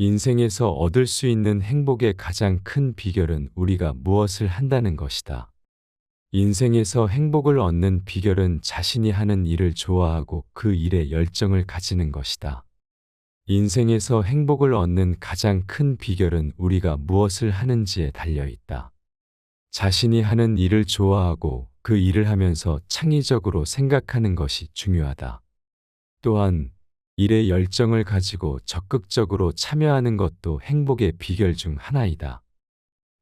인생에서 얻을 수 있는 행복의 가장 큰 비결은 우리가 무엇을 한다는 것이다. 인생에서 행복을 얻는 비결은 자신이 하는 일을 좋아하고 그 일에 열정을 가지는 것이다. 인생에서 행복을 얻는 가장 큰 비결은 우리가 무엇을 하는지에 달려 있다. 자신이 하는 일을 좋아하고 그 일을 하면서 창의적으로 생각하는 것이 중요하다. 또한 일에 열정을 가지고 적극적으로 참여하는 것도 행복의 비결 중 하나이다.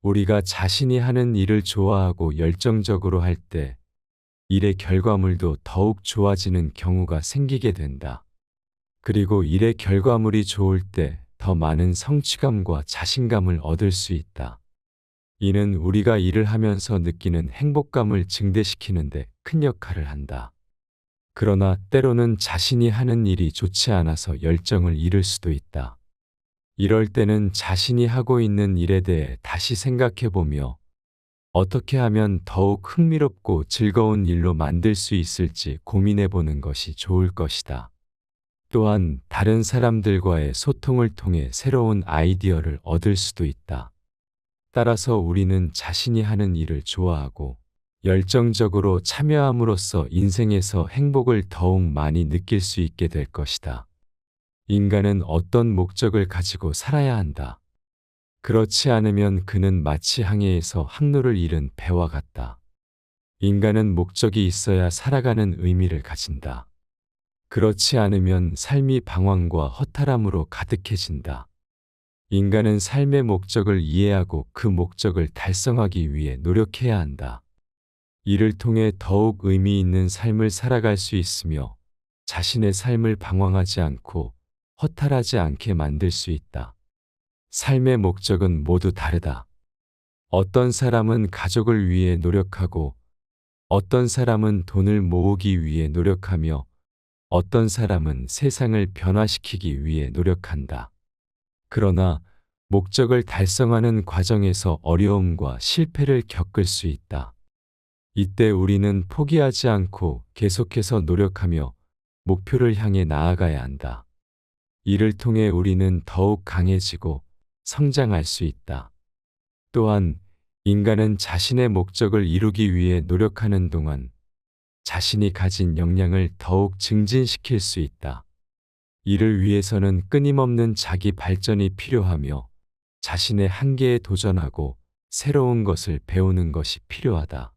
우리가 자신이 하는 일을 좋아하고 열정적으로 할 때 일의 결과물도 더욱 좋아지는 경우가 생기게 된다. 그리고 일의 결과물이 좋을 때 더 많은 성취감과 자신감을 얻을 수 있다. 이는 우리가 일을 하면서 느끼는 행복감을 증대시키는 데 큰 역할을 한다. 그러나 때로는 자신이 하는 일이 좋지 않아서 열정을 잃을 수도 있다. 이럴 때는 자신이 하고 있는 일에 대해 다시 생각해 보며 어떻게 하면 더욱 흥미롭고 즐거운 일로 만들 수 있을지 고민해 보는 것이 좋을 것이다. 또한 다른 사람들과의 소통을 통해 새로운 아이디어를 얻을 수도 있다. 따라서 우리는 자신이 하는 일을 좋아하고 열정적으로 참여함으로써 인생에서 행복을 더욱 많이 느낄 수 있게 될 것이다. 인간은 어떤 목적을 가지고 살아야 한다. 그렇지 않으면 그는 마치 항해에서 항로를 잃은 배와 같다. 인간은 목적이 있어야 살아가는 의미를 가진다. 그렇지 않으면 삶이 방황과 허탈함으로 가득해진다. 인간은 삶의 목적을 이해하고 그 목적을 달성하기 위해 노력해야 한다. 이를 통해 더욱 의미 있는 삶을 살아갈 수 있으며 자신의 삶을 방황하지 않고 허탈하지 않게 만들 수 있다. 삶의 목적은 모두 다르다. 어떤 사람은 가족을 위해 노력하고 어떤 사람은 돈을 모으기 위해 노력하며 어떤 사람은 세상을 변화시키기 위해 노력한다. 그러나 목적을 달성하는 과정에서 어려움과 실패를 겪을 수 있다. 이때 우리는 포기하지 않고 계속해서 노력하며 목표를 향해 나아가야 한다. 이를 통해 우리는 더욱 강해지고 성장할 수 있다. 또한 인간은 자신의 목적을 이루기 위해 노력하는 동안 자신이 가진 역량을 더욱 증진시킬 수 있다. 이를 위해서는 끊임없는 자기 발전이 필요하며 자신의 한계에 도전하고 새로운 것을 배우는 것이 필요하다.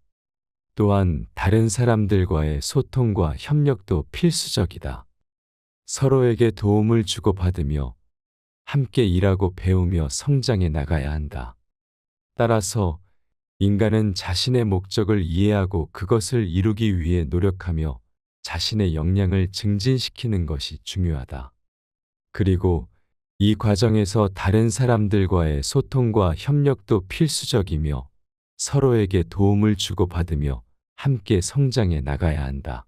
또한 다른 사람들과의 소통과 협력도 필수적이다. 서로에게 도움을 주고받으며 함께 일하고 배우며 성장해 나가야 한다. 따라서 인간은 자신의 목적을 이해하고 그것을 이루기 위해 노력하며 자신의 역량을 증진시키는 것이 중요하다. 그리고 이 과정에서 다른 사람들과의 소통과 협력도 필수적이며 서로에게 도움을 주고받으며 함께 성장해 나가야 한다.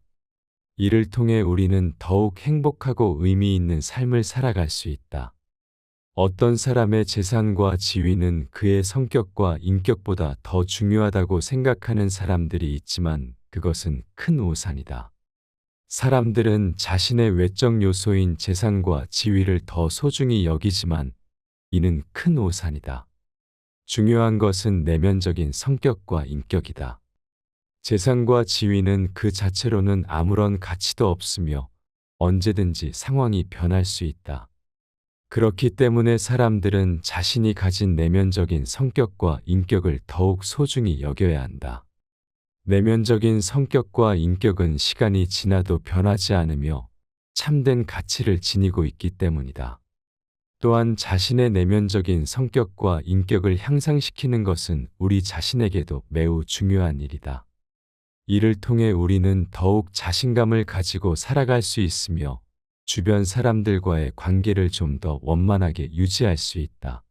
이를 통해 우리는 더욱 행복하고 의미 있는 삶을 살아갈 수 있다. 어떤 사람의 재산과 지위는 그의 성격과 인격보다 더 중요하다고 생각하는 사람들이 있지만 그것은 큰 오산이다. 사람들은 자신의 외적 요소인 재산과 지위를 더 소중히 여기지만 이는 큰 오산이다. 중요한 것은 내면적인 성격과 인격이다. 재산과 지위는 그 자체로는 아무런 가치도 없으며 언제든지 상황이 변할 수 있다. 그렇기 때문에 사람들은 자신이 가진 내면적인 성격과 인격을 더욱 소중히 여겨야 한다. 내면적인 성격과 인격은 시간이 지나도 변하지 않으며 참된 가치를 지니고 있기 때문이다. 또한 자신의 내면적인 성격과 인격을 향상시키는 것은 우리 자신에게도 매우 중요한 일이다. 이를 통해 우리는 더욱 자신감을 가지고 살아갈 수 있으며 주변 사람들과의 관계를 좀 더 원만하게 유지할 수 있다.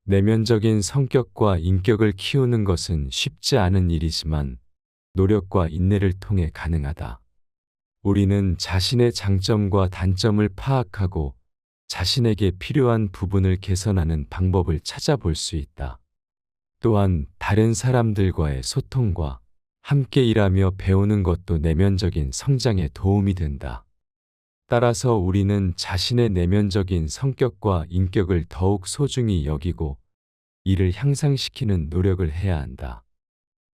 내면적인 성격과 인격을 키우는 것은 쉽지 않은 일이지만 노력과 인내를 통해 가능하다. 우리는 자신의 장점과 단점을 파악하고 자신에게 필요한 부분을 개선하는 방법을 찾아볼 수 있다. 또한 다른 사람들과의 소통과 함께 일하며 배우는 것도 내면적인 성장에 도움이 된다. 따라서 우리는 자신의 내면적인 성격과 인격을 더욱 소중히 여기고 이를 향상시키는 노력을 해야 한다.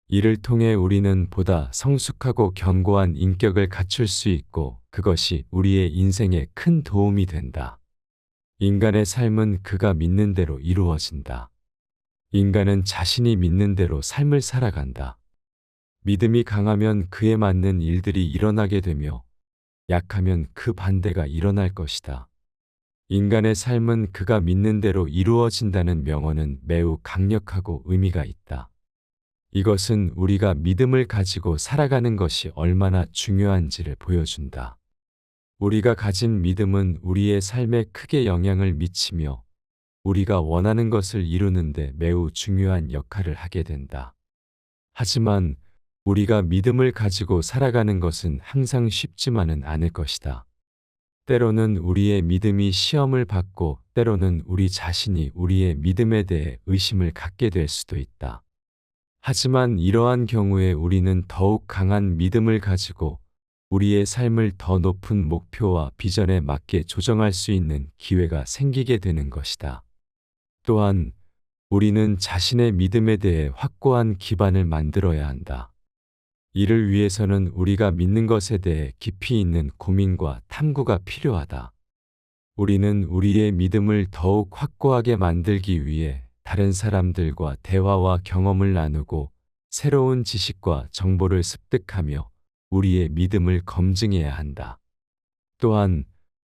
이를 통해 우리는 보다 성숙하고 견고한 인격을 갖출 수 있고 그것이 우리의 인생에 큰 도움이 된다. 인간의 삶은 그가 믿는 대로 이루어진다. 인간은 자신이 믿는 대로 삶을 살아간다. 믿음이 강하면 그에 맞는 일들이 일어나게 되며 약하면 그 반대가 일어날 것이다. 인간의 삶은 그가 믿는 대로 이루어진다는 명언은 매우 강력하고 의미가 있다. 이것은 우리가 믿음을 가지고 살아가는 것이 얼마나 중요한지를 보여준다. 우리가 가진 믿음은 우리의 삶에 크게 영향을 미치며 우리가 원하는 것을 이루는데 매우 중요한 역할을 하게 된다. 하지만 우리가 믿음을 가지고 살아가는 것은 항상 쉽지만은 않을 것이다. 때로는 우리의 믿음이 시험을 받고 때로는 우리 자신이 우리의 믿음에 대해 의심을 갖게 될 수도 있다. 하지만 이러한 경우에 우리는 더욱 강한 믿음을 가지고 우리의 삶을 더 높은 목표와 비전에 맞게 조정할 수 있는 기회가 생기게 되는 것이다. 또한 우리는 자신의 믿음에 대해 확고한 기반을 만들어야 한다. 이를 위해서는 우리가 믿는 것에 대해 깊이 있는 고민과 탐구가 필요하다. 우리는 우리의 믿음을 더욱 확고하게 만들기 위해 다른 사람들과 대화와 경험을 나누고 새로운 지식과 정보를 습득하며 우리의 믿음을 검증해야 한다. 또한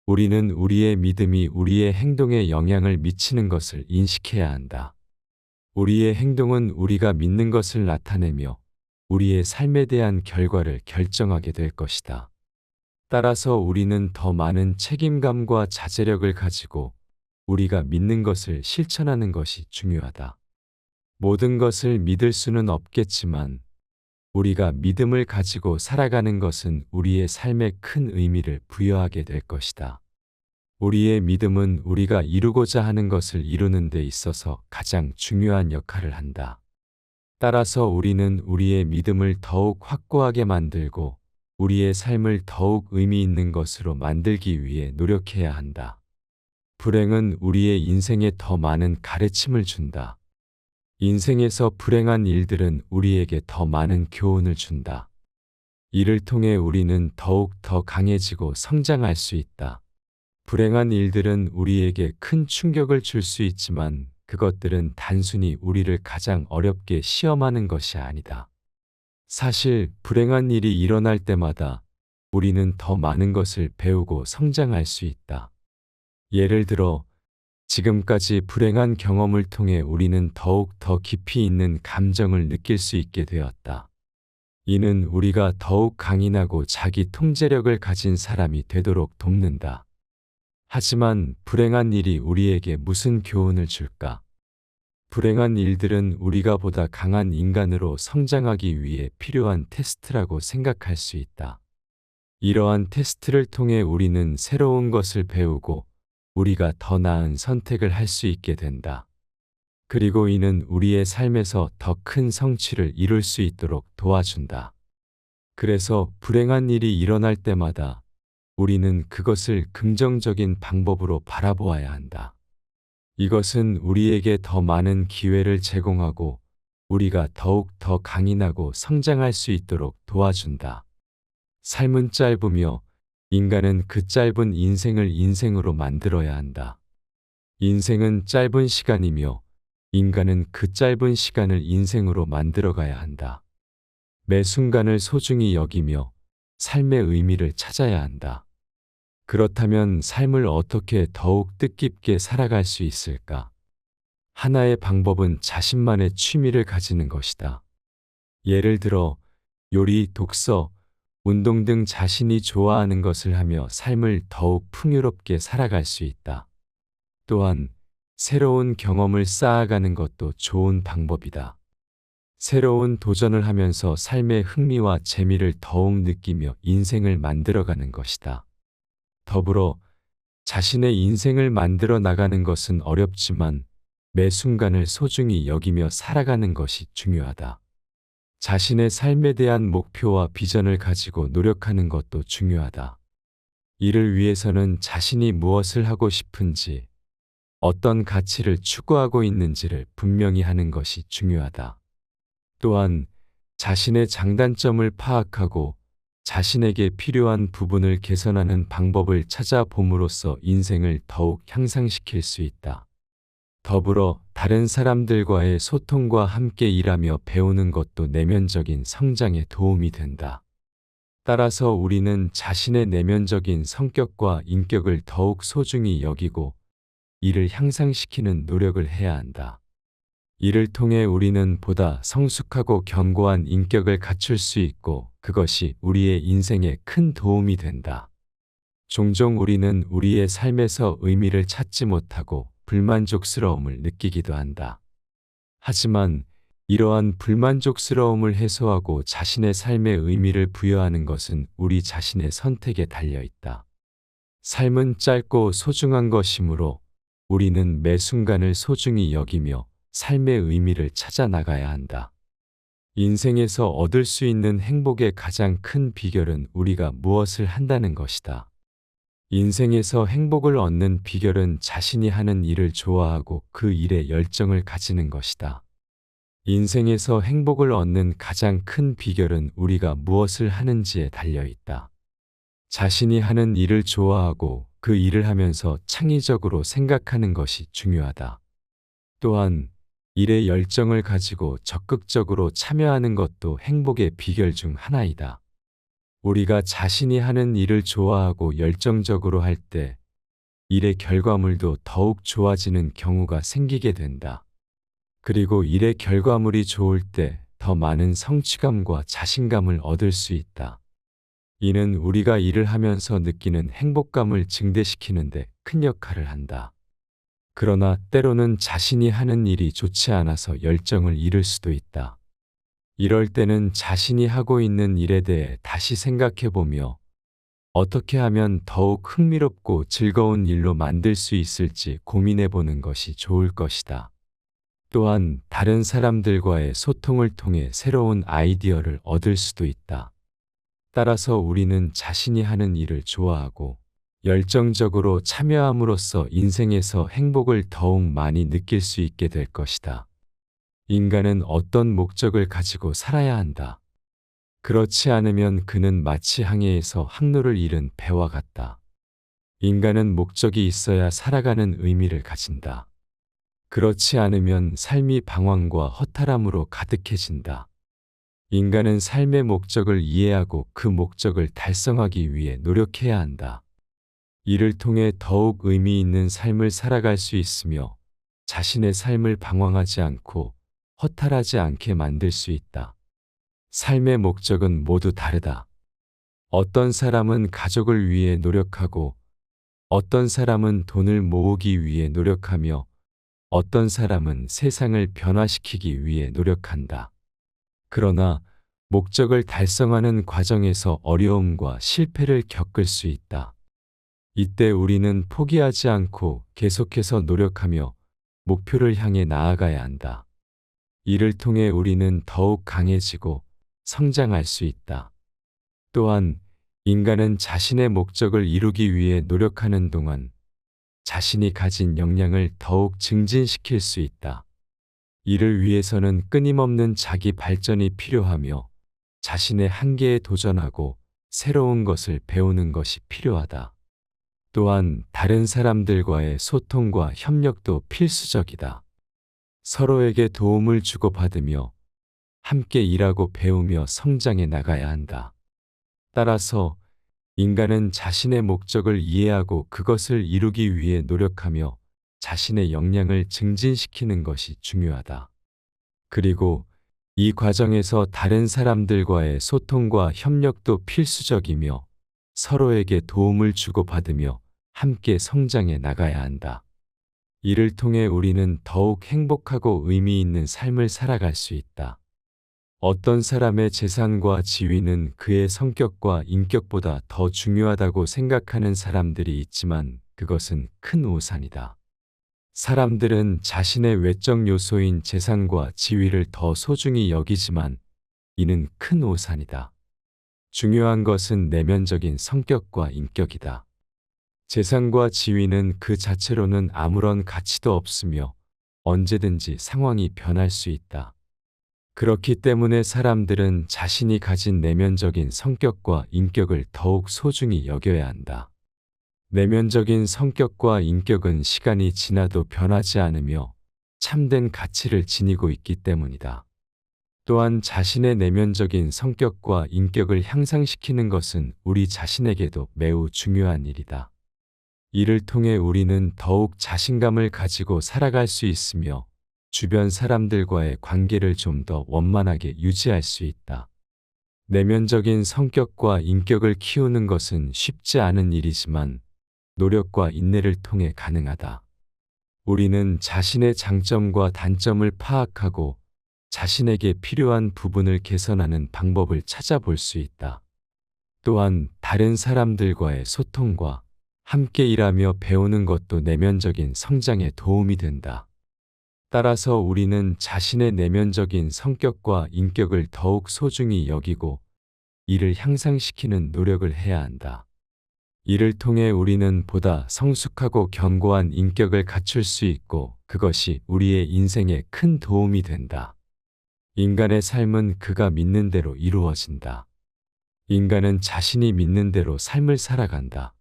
우리는 우리의 믿음이 우리의 행동에 영향을 미치는 것을 인식해야 한다. 우리의 행동은 우리가 믿는 것을 나타내며 우리의 삶에 대한 결과를 결정하게 될 것이다. 따라서 우리는 더 많은 책임감과 자제력을 가지고 우리가 믿는 것을 실천하는 것이 중요하다. 모든 것을 믿을 수는 없겠지만 우리가 믿음을 가지고 살아가는 것은 우리의 삶에 큰 의미를 부여하게 될 것이다. 우리의 믿음은 우리가 이루고자 하는 것을 이루는 데 있어서 가장 중요한 역할을 한다. 따라서 우리는 우리의 믿음을 더욱 확고하게 만들고 우리의 삶을 더욱 의미 있는 것으로 만들기 위해 노력해야 한다. 불행은 우리의 인생에 더 많은 가르침을 준다. 인생에서 불행한 일들은 우리에게 더 많은 교훈을 준다. 이를 통해 우리는 더욱 더 강해지고 성장할 수 있다. 불행한 일들은 우리에게 큰 충격을 줄 수 있지만 그것들은 단순히 우리를 가장 어렵게 시험하는 것이 아니다. 사실 불행한 일이 일어날 때마다 우리는 더 많은 것을 배우고 성장할 수 있다. 예를 들어 지금까지 불행한 경험을 통해 우리는 더욱 더 깊이 있는 감정을 느낄 수 있게 되었다. 이는 우리가 더욱 강인하고 자기 통제력을 가진 사람이 되도록 돕는다. 하지만 불행한 일이 우리에게 무슨 교훈을 줄까? 불행한 일들은 우리가 보다 강한 인간으로 성장하기 위해 필요한 테스트라고 생각할 수 있다. 이러한 테스트를 통해 우리는 새로운 것을 배우고 우리가 더 나은 선택을 할 수 있게 된다. 그리고 이는 우리의 삶에서 더 큰 성취를 이룰 수 있도록 도와준다. 그래서 불행한 일이 일어날 때마다 우리는 그것을 긍정적인 방법으로 바라보아야 한다. 이것은 우리에게 더 많은 기회를 제공하고 우리가 더욱 더 강인하고 성장할 수 있도록 도와준다. 삶은 짧으며 인간은 그 짧은 인생을 인생으로 만들어야 한다. 인생은 짧은 시간이며 인간은 그 짧은 시간을 인생으로 만들어가야 한다. 매 순간을 소중히 여기며 삶의 의미를 찾아야 한다. 그렇다면 삶을 어떻게 더욱 뜻깊게 살아갈 수 있을까? 하나의 방법은 자신만의 취미를 가지는 것이다. 예를 들어 요리, 독서, 운동 등 자신이 좋아하는 것을 하며 삶을 더욱 풍요롭게 살아갈 수 있다. 또한 새로운 경험을 쌓아가는 것도 좋은 방법이다. 새로운 도전을 하면서 삶의 흥미와 재미를 더욱 느끼며 인생을 만들어가는 것이다. 더불어 자신의 인생을 만들어 나가는 것은 어렵지만 매 순간을 소중히 여기며 살아가는 것이 중요하다. 자신의 삶에 대한 목표와 비전을 가지고 노력하는 것도 중요하다. 이를 위해서는 자신이 무엇을 하고 싶은지, 어떤 가치를 추구하고 있는지를 분명히 하는 것이 중요하다. 또한 자신의 장단점을 파악하고 자신에게 필요한 부분을 개선하는 방법을 찾아봄으로써 인생을 더욱 향상시킬 수 있다. 더불어 다른 사람들과의 소통과 함께 일하며 배우는 것도 내면적인 성장에 도움이 된다. 따라서 우리는 자신의 내면적인 성격과 인격을 더욱 소중히 여기고 이를 향상시키는 노력을 해야 한다. 이를 통해 우리는 보다 성숙하고 견고한 인격을 갖출 수 있고 그것이 우리의 인생에 큰 도움이 된다. 종종 우리는 우리의 삶에서 의미를 찾지 못하고 불만족스러움을 느끼기도 한다. 하지만 이러한 불만족스러움을 해소하고 자신의 삶에 의미를 부여하는 것은 우리 자신의 선택에 달려 있다. 삶은 짧고 소중한 것이므로 우리는 매 순간을 소중히 여기며 삶의 의미를 찾아 나가야 한다. 인생에서 얻을 수 있는 행복의 가장 큰 비결은 우리가 무엇을 한다는 것이다. 인생에서 행복을 얻는 비결은 자신이 하는 일을 좋아하고 그 일에 열정을 가지는 것이다. 인생에서 행복을 얻는 가장 큰 비결은 우리가 무엇을 하는지에 달려 있다. 자신이 하는 일을 좋아하고 그 일을 하면서 창의적으로 생각하는 것이 중요하다. 또한 일에 열정을 가지고 적극적으로 참여하는 것도 행복의 비결 중 하나이다. 우리가 자신이 하는 일을 좋아하고 열정적으로 할 때 일의 결과물도 더욱 좋아지는 경우가 생기게 된다. 그리고 일의 결과물이 좋을 때 더 많은 성취감과 자신감을 얻을 수 있다. 이는 우리가 일을 하면서 느끼는 행복감을 증대시키는 데 큰 역할을 한다. 그러나 때로는 자신이 하는 일이 좋지 않아서 열정을 잃을 수도 있다. 이럴 때는 자신이 하고 있는 일에 대해 다시 생각해보며 어떻게 하면 더욱 흥미롭고 즐거운 일로 만들 수 있을지 고민해보는 것이 좋을 것이다. 또한 다른 사람들과의 소통을 통해 새로운 아이디어를 얻을 수도 있다. 따라서 우리는 자신이 하는 일을 좋아하고 열정적으로 참여함으로써 인생에서 행복을 더욱 많이 느낄 수 있게 될 것이다. 인간은 어떤 목적을 가지고 살아야 한다. 그렇지 않으면 그는 마치 항해에서 항로를 잃은 배와 같다. 인간은 목적이 있어야 살아가는 의미를 가진다. 그렇지 않으면 삶이 방황과 허탈함으로 가득해진다. 인간은 삶의 목적을 이해하고 그 목적을 달성하기 위해 노력해야 한다. 이를 통해 더욱 의미 있는 삶을 살아갈 수 있으며 자신의 삶을 방황하지 않고 허탈하지 않게 만들 수 있다. 삶의 목적은 모두 다르다. 어떤 사람은 가족을 위해 노력하고 어떤 사람은 돈을 모으기 위해 노력하며 어떤 사람은 세상을 변화시키기 위해 노력한다. 그러나 목적을 달성하는 과정에서 어려움과 실패를 겪을 수 있다. 이때 우리는 포기하지 않고 계속해서 노력하며 목표를 향해 나아가야 한다. 이를 통해 우리는 더욱 강해지고 성장할 수 있다. 또한 인간은 자신의 목적을 이루기 위해 노력하는 동안 자신이 가진 역량을 더욱 증진시킬 수 있다. 이를 위해서는 끊임없는 자기 발전이 필요하며 자신의 한계에 도전하고 새로운 것을 배우는 것이 필요하다. 또한 다른 사람들과의 소통과 협력도 필수적이다. 서로에게 도움을 주고받으며 함께 일하고 배우며 성장해 나가야 한다. 따라서 인간은 자신의 목적을 이해하고 그것을 이루기 위해 노력하며 자신의 역량을 증진시키는 것이 중요하다. 그리고 이 과정에서 다른 사람들과의 소통과 협력도 필수적이며 서로에게 도움을 주고받으며 함께 성장해 나가야 한다. 이를 통해 우리는 더욱 행복하고 의미 있는 삶을 살아갈 수 있다. 어떤 사람의 재산과 지위는 그의 성격과 인격보다 더 중요하다고 생각하는 사람들이 있지만 그것은 큰 오산이다. 사람들은 자신의 외적 요소인 재산과 지위를 더 소중히 여기지만 이는 큰 오산이다. 중요한 것은 내면적인 성격과 인격이다. 재산과 지위는 그 자체로는 아무런 가치도 없으며 언제든지 상황이 변할 수 있다. 그렇기 때문에 사람들은 자신이 가진 내면적인 성격과 인격을 더욱 소중히 여겨야 한다. 내면적인 성격과 인격은 시간이 지나도 변하지 않으며 참된 가치를 지니고 있기 때문이다. 또한 자신의 내면적인 성격과 인격을 향상시키는 것은 우리 자신에게도 매우 중요한 일이다. 이를 통해 우리는 더욱 자신감을 가지고 살아갈 수 있으며 주변 사람들과의 관계를 좀 더 원만하게 유지할 수 있다. 내면적인 성격과 인격을 키우는 것은 쉽지 않은 일이지만 노력과 인내를 통해 가능하다. 우리는 자신의 장점과 단점을 파악하고 자신에게 필요한 부분을 개선하는 방법을 찾아볼 수 있다. 또한 다른 사람들과의 소통과 함께 일하며 배우는 것도 내면적인 성장에 도움이 된다. 따라서 우리는 자신의 내면적인 성격과 인격을 더욱 소중히 여기고 이를 향상시키는 노력을 해야 한다. 이를 통해 우리는 보다 성숙하고 견고한 인격을 갖출 수 있고 그것이 우리의 인생에 큰 도움이 된다. 인간의 삶은 그가 믿는 대로 이루어진다. 인간은 자신이 믿는 대로 삶을 살아간다.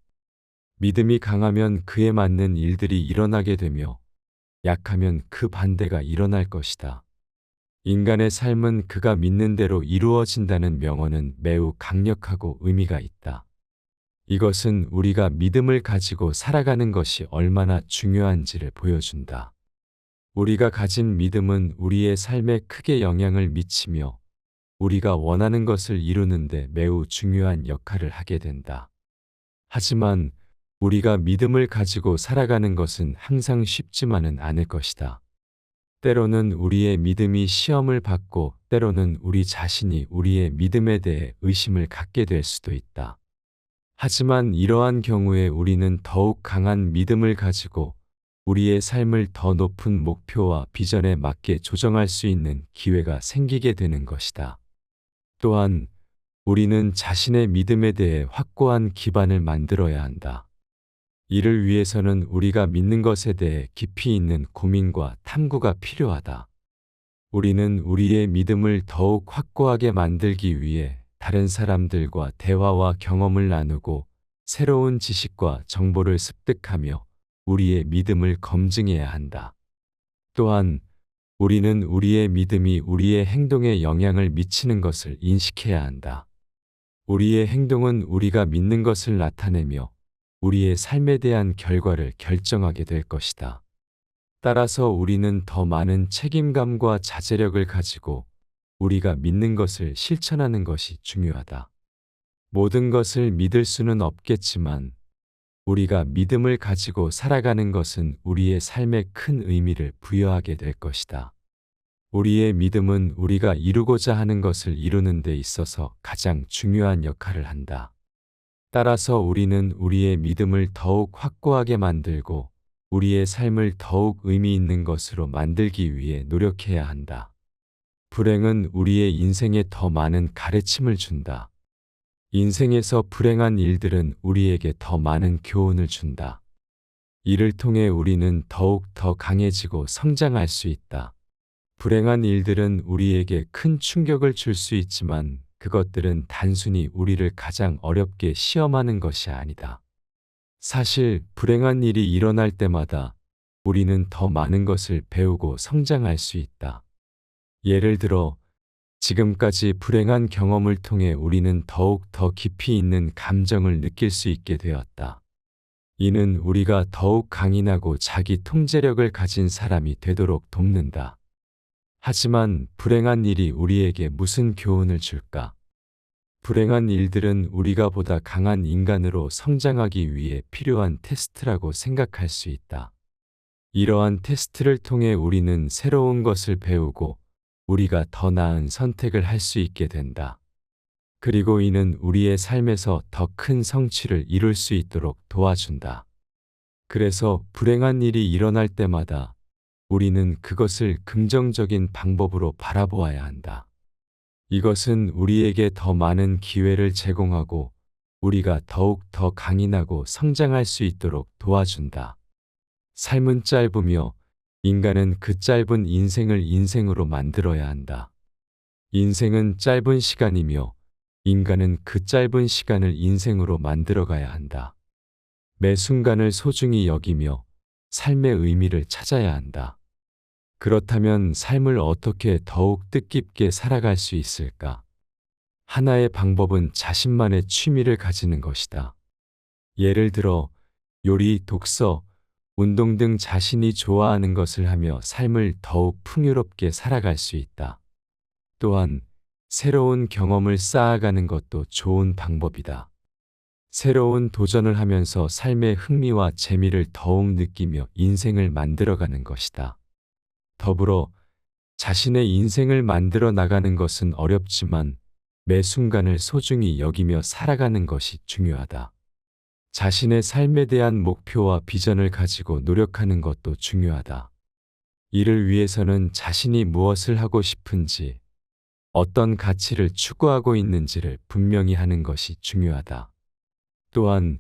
믿음이 강하면 그에 맞는 일들이 일어나게 되며 약하면 그 반대가 일어날 것이다. 인간의 삶은 그가 믿는 대로 이루어진다는 명언은 매우 강력하고 의미가 있다. 이것은 우리가 믿음을 가지고 살아가는 것이 얼마나 중요한지를 보여준다. 우리가 가진 믿음은 우리의 삶에 크게 영향을 미치며 우리가 원하는 것을 이루는데 매우 중요한 역할을 하게 된다. 하지만 우리가 믿음을 가지고 살아가는 것은 항상 쉽지만은 않을 것이다. 때로는 우리의 믿음이 시험을 받고 때로는 우리 자신이 우리의 믿음에 대해 의심을 갖게 될 수도 있다. 하지만 이러한 경우에 우리는 더욱 강한 믿음을 가지고 우리의 삶을 더 높은 목표와 비전에 맞게 조정할 수 있는 기회가 생기게 되는 것이다. 또한 우리는 자신의 믿음에 대해 확고한 기반을 만들어야 한다. 이를 위해서는 우리가 믿는 것에 대해 깊이 있는 고민과 탐구가 필요하다. 우리는 우리의 믿음을 더욱 확고하게 만들기 위해 다른 사람들과 대화와 경험을 나누고 새로운 지식과 정보를 습득하며 우리의 믿음을 검증해야 한다. 또한 우리는 우리의 믿음이 우리의 행동에 영향을 미치는 것을 인식해야 한다. 우리의 행동은 우리가 믿는 것을 나타내며 우리의 삶에 대한 결과를 결정하게 될 것이다. 따라서 우리는 더 많은 책임감과 자제력을 가지고 우리가 믿는 것을 실천하는 것이 중요하다. 모든 것을 믿을 수는 없겠지만 우리가 믿음을 가지고 살아가는 것은 우리의 삶에 큰 의미를 부여하게 될 것이다. 우리의 믿음은 우리가 이루고자 하는 것을 이루는 데 있어서 가장 중요한 역할을 한다. 따라서 우리는 우리의 믿음을 더욱 확고하게 만들고 우리의 삶을 더욱 의미 있는 것으로 만들기 위해 노력해야 한다. 불행은 우리의 인생에 더 많은 가르침을 준다. 인생에서 불행한 일들은 우리에게 더 많은 교훈을 준다. 이를 통해 우리는 더욱 더 강해지고 성장할 수 있다. 불행한 일들은 우리에게 큰 충격을 줄 수 있지만 그것들은 단순히 우리를 가장 어렵게 시험하는 것이 아니다. 사실 불행한 일이 일어날 때마다 우리는 더 많은 것을 배우고 성장할 수 있다. 예를 들어 지금까지 불행한 경험을 통해 우리는 더욱 더 깊이 있는 감정을 느낄 수 있게 되었다. 이는 우리가 더욱 강인하고 자기 통제력을 가진 사람이 되도록 돕는다. 하지만 불행한 일이 우리에게 무슨 교훈을 줄까? 불행한 일들은 우리가 보다 강한 인간으로 성장하기 위해 필요한 테스트라고 생각할 수 있다. 이러한 테스트를 통해 우리는 새로운 것을 배우고 우리가 더 나은 선택을 할 수 있게 된다. 그리고 이는 우리의 삶에서 더 큰 성취를 이룰 수 있도록 도와준다. 그래서 불행한 일이 일어날 때마다 우리는 그것을 긍정적인 방법으로 바라보아야 한다. 이것은 우리에게 더 많은 기회를 제공하고 우리가 더욱 더 강인하고 성장할 수 있도록 도와준다. 삶은 짧으며 인간은 그 짧은 인생을 인생으로 만들어야 한다. 인생은 짧은 시간이며 인간은 그 짧은 시간을 인생으로 만들어가야 한다. 매 순간을 소중히 여기며 삶의 의미를 찾아야 한다. 그렇다면 삶을 어떻게 더욱 뜻깊게 살아갈 수 있을까? 하나의 방법은 자신만의 취미를 가지는 것이다. 예를 들어 요리, 독서, 운동 등 자신이 좋아하는 것을 하며 삶을 더욱 풍요롭게 살아갈 수 있다. 또한 새로운 경험을 쌓아가는 것도 좋은 방법이다. 새로운 도전을 하면서 삶의 흥미와 재미를 더욱 느끼며 인생을 만들어가는 것이다. 더불어 자신의 인생을 만들어 나가는 것은 어렵지만 매 순간을 소중히 여기며 살아가는 것이 중요하다. 자신의 삶에 대한 목표와 비전을 가지고 노력하는 것도 중요하다. 이를 위해서는 자신이 무엇을 하고 싶은지, 어떤 가치를 추구하고 있는지를 분명히 하는 것이 중요하다. 또한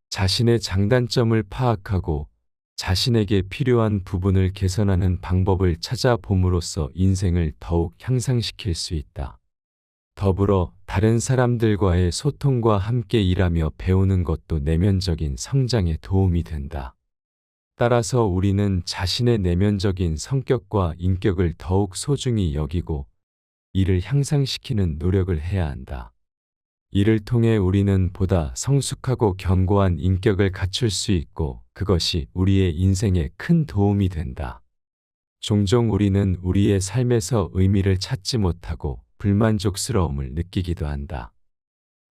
자신의 장단점을 파악하고 자신에게 필요한 부분을 개선하는 방법을 찾아봄으로써 인생을 더욱 향상시킬 수 있다. 더불어 다른 사람들과의 소통과 함께 일하며 배우는 것도 내면적인 성장에 도움이 된다. 따라서 우리는 자신의 내면적인 성격과 인격을 더욱 소중히 여기고 이를 향상시키는 노력을 해야 한다. 이를 통해 우리는 보다 성숙하고 견고한 인격을 갖출 수 있고 그것이 우리의 인생에 큰 도움이 된다. 종종 우리는 우리의 삶에서 의미를 찾지 못하고 불만족스러움을 느끼기도 한다.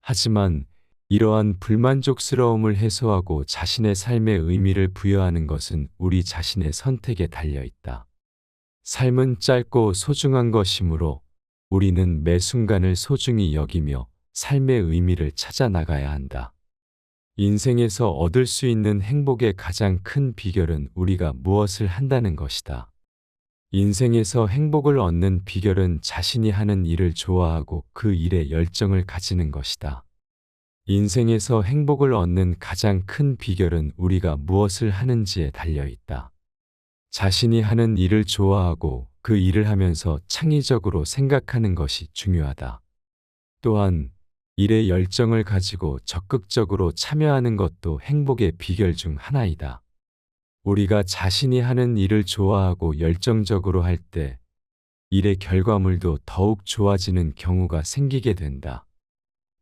하지만 이러한 불만족스러움을 해소하고 자신의 삶에 의미를 부여하는 것은 우리 자신의 선택에 달려 있다. 삶은 짧고 소중한 것이므로 우리는 매 순간을 소중히 여기며 삶의 의미를 찾아 나가야 한다. 인생에서 얻을 수 있는 행복의 가장 큰 비결은 우리가 무엇을 한다는 것이다. 인생에서 행복을 얻는 비결은 자신이 하는 일을 좋아하고 그 일에 열정을 가지는 것이다. 인생에서 행복을 얻는 가장 큰 비결은 우리가 무엇을 하는지에 달려 있다. 자신이 하는 일을 좋아하고 그 일을 하면서 창의적으로 생각하는 것이 중요하다. 또한 일에 열정을 가지고 적극적으로 참여하는 것도 행복의 비결 중 하나이다. 우리가 자신이 하는 일을 좋아하고 열정적으로 할 때 일의 결과물도 더욱 좋아지는 경우가 생기게 된다.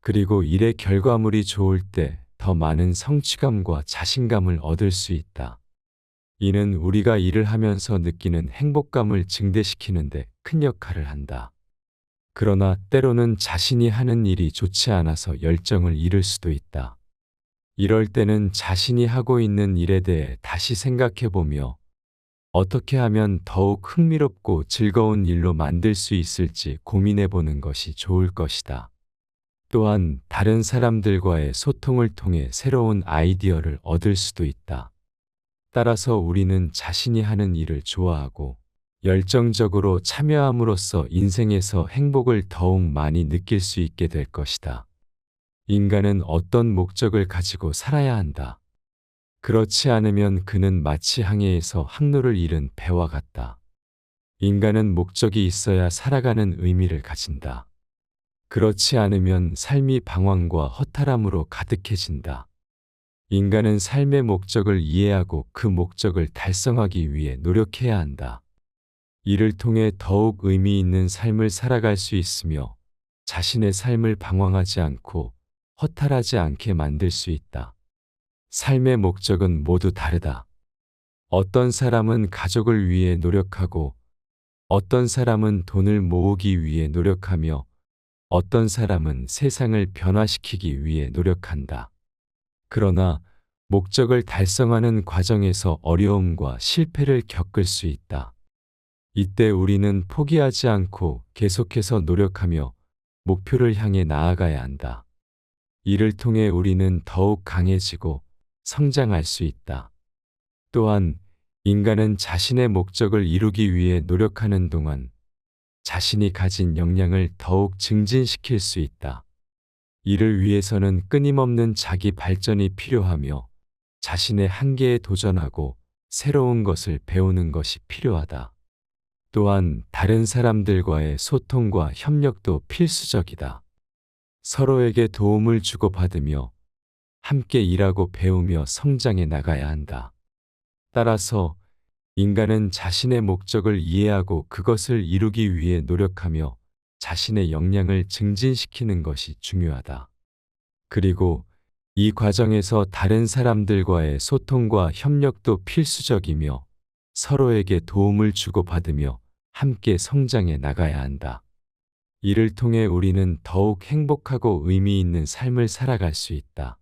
그리고 일의 결과물이 좋을 때 더 많은 성취감과 자신감을 얻을 수 있다. 이는 우리가 일을 하면서 느끼는 행복감을 증대시키는 데 큰 역할을 한다. 그러나 때로는 자신이 하는 일이 좋지 않아서 열정을 잃을 수도 있다. 이럴 때는 자신이 하고 있는 일에 대해 다시 생각해보며 어떻게 하면 더욱 흥미롭고 즐거운 일로 만들 수 있을지 고민해보는 것이 좋을 것이다. 또한 다른 사람들과의 소통을 통해 새로운 아이디어를 얻을 수도 있다. 따라서 우리는 자신이 하는 일을 좋아하고 열정적으로 참여함으로써 인생에서 행복을 더욱 많이 느낄 수 있게 될 것이다. 인간은 어떤 목적을 가지고 살아야 한다. 그렇지 않으면 그는 마치 항해에서 항로를 잃은 배와 같다. 인간은 목적이 있어야 살아가는 의미를 가진다. 그렇지 않으면 삶이 방황과 허탈함으로 가득해진다. 인간은 삶의 목적을 이해하고 그 목적을 달성하기 위해 노력해야 한다. 이를 통해 더욱 의미 있는 삶을 살아갈 수 있으며 자신의 삶을 방황하지 않고 허탈하지 않게 만들 수 있다. 삶의 목적은 모두 다르다. 어떤 사람은 가족을 위해 노력하고 어떤 사람은 돈을 모으기 위해 노력하며 어떤 사람은 세상을 변화시키기 위해 노력한다. 그러나 목적을 달성하는 과정에서 어려움과 실패를 겪을 수 있다. 이때 우리는 포기하지 않고 계속해서 노력하며 목표를 향해 나아가야 한다. 이를 통해 우리는 더욱 강해지고 성장할 수 있다. 또한 인간은 자신의 목적을 이루기 위해 노력하는 동안 자신이 가진 역량을 더욱 증진시킬 수 있다. 이를 위해서는 끊임없는 자기 발전이 필요하며 자신의 한계에 도전하고 새로운 것을 배우는 것이 필요하다. 또한 다른 사람들과의 소통과 협력도 필수적이다. 서로에게 도움을 주고받으며 함께 일하고 배우며 성장해 나가야 한다. 따라서 인간은 자신의 목적을 이해하고 그것을 이루기 위해 노력하며 자신의 역량을 증진시키는 것이 중요하다. 그리고 이 과정에서 다른 사람들과의 소통과 협력도 필수적이며 서로에게 도움을 주고받으며 함께 성장해 나가야 한다. 이를 통해 우리는 더욱 행복하고 의미 있는 삶을 살아갈 수 있다.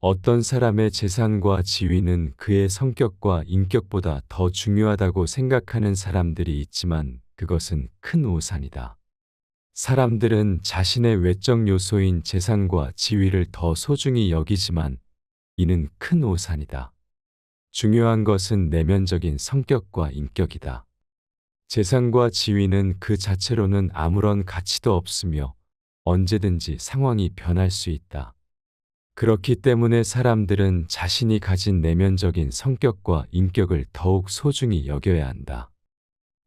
어떤 사람의 재산과 지위는 그의 성격과 인격보다 더 중요하다고 생각하는 사람들이 있지만 그것은 큰 오산이다. 사람들은 자신의 외적 요소인 재산과 지위를 더 소중히 여기지만 이는 큰 오산이다. 중요한 것은 내면적인 성격과 인격이다. 재산과 지위는 그 자체로는 아무런 가치도 없으며 언제든지 상황이 변할 수 있다. 그렇기 때문에 사람들은 자신이 가진 내면적인 성격과 인격을 더욱 소중히 여겨야 한다.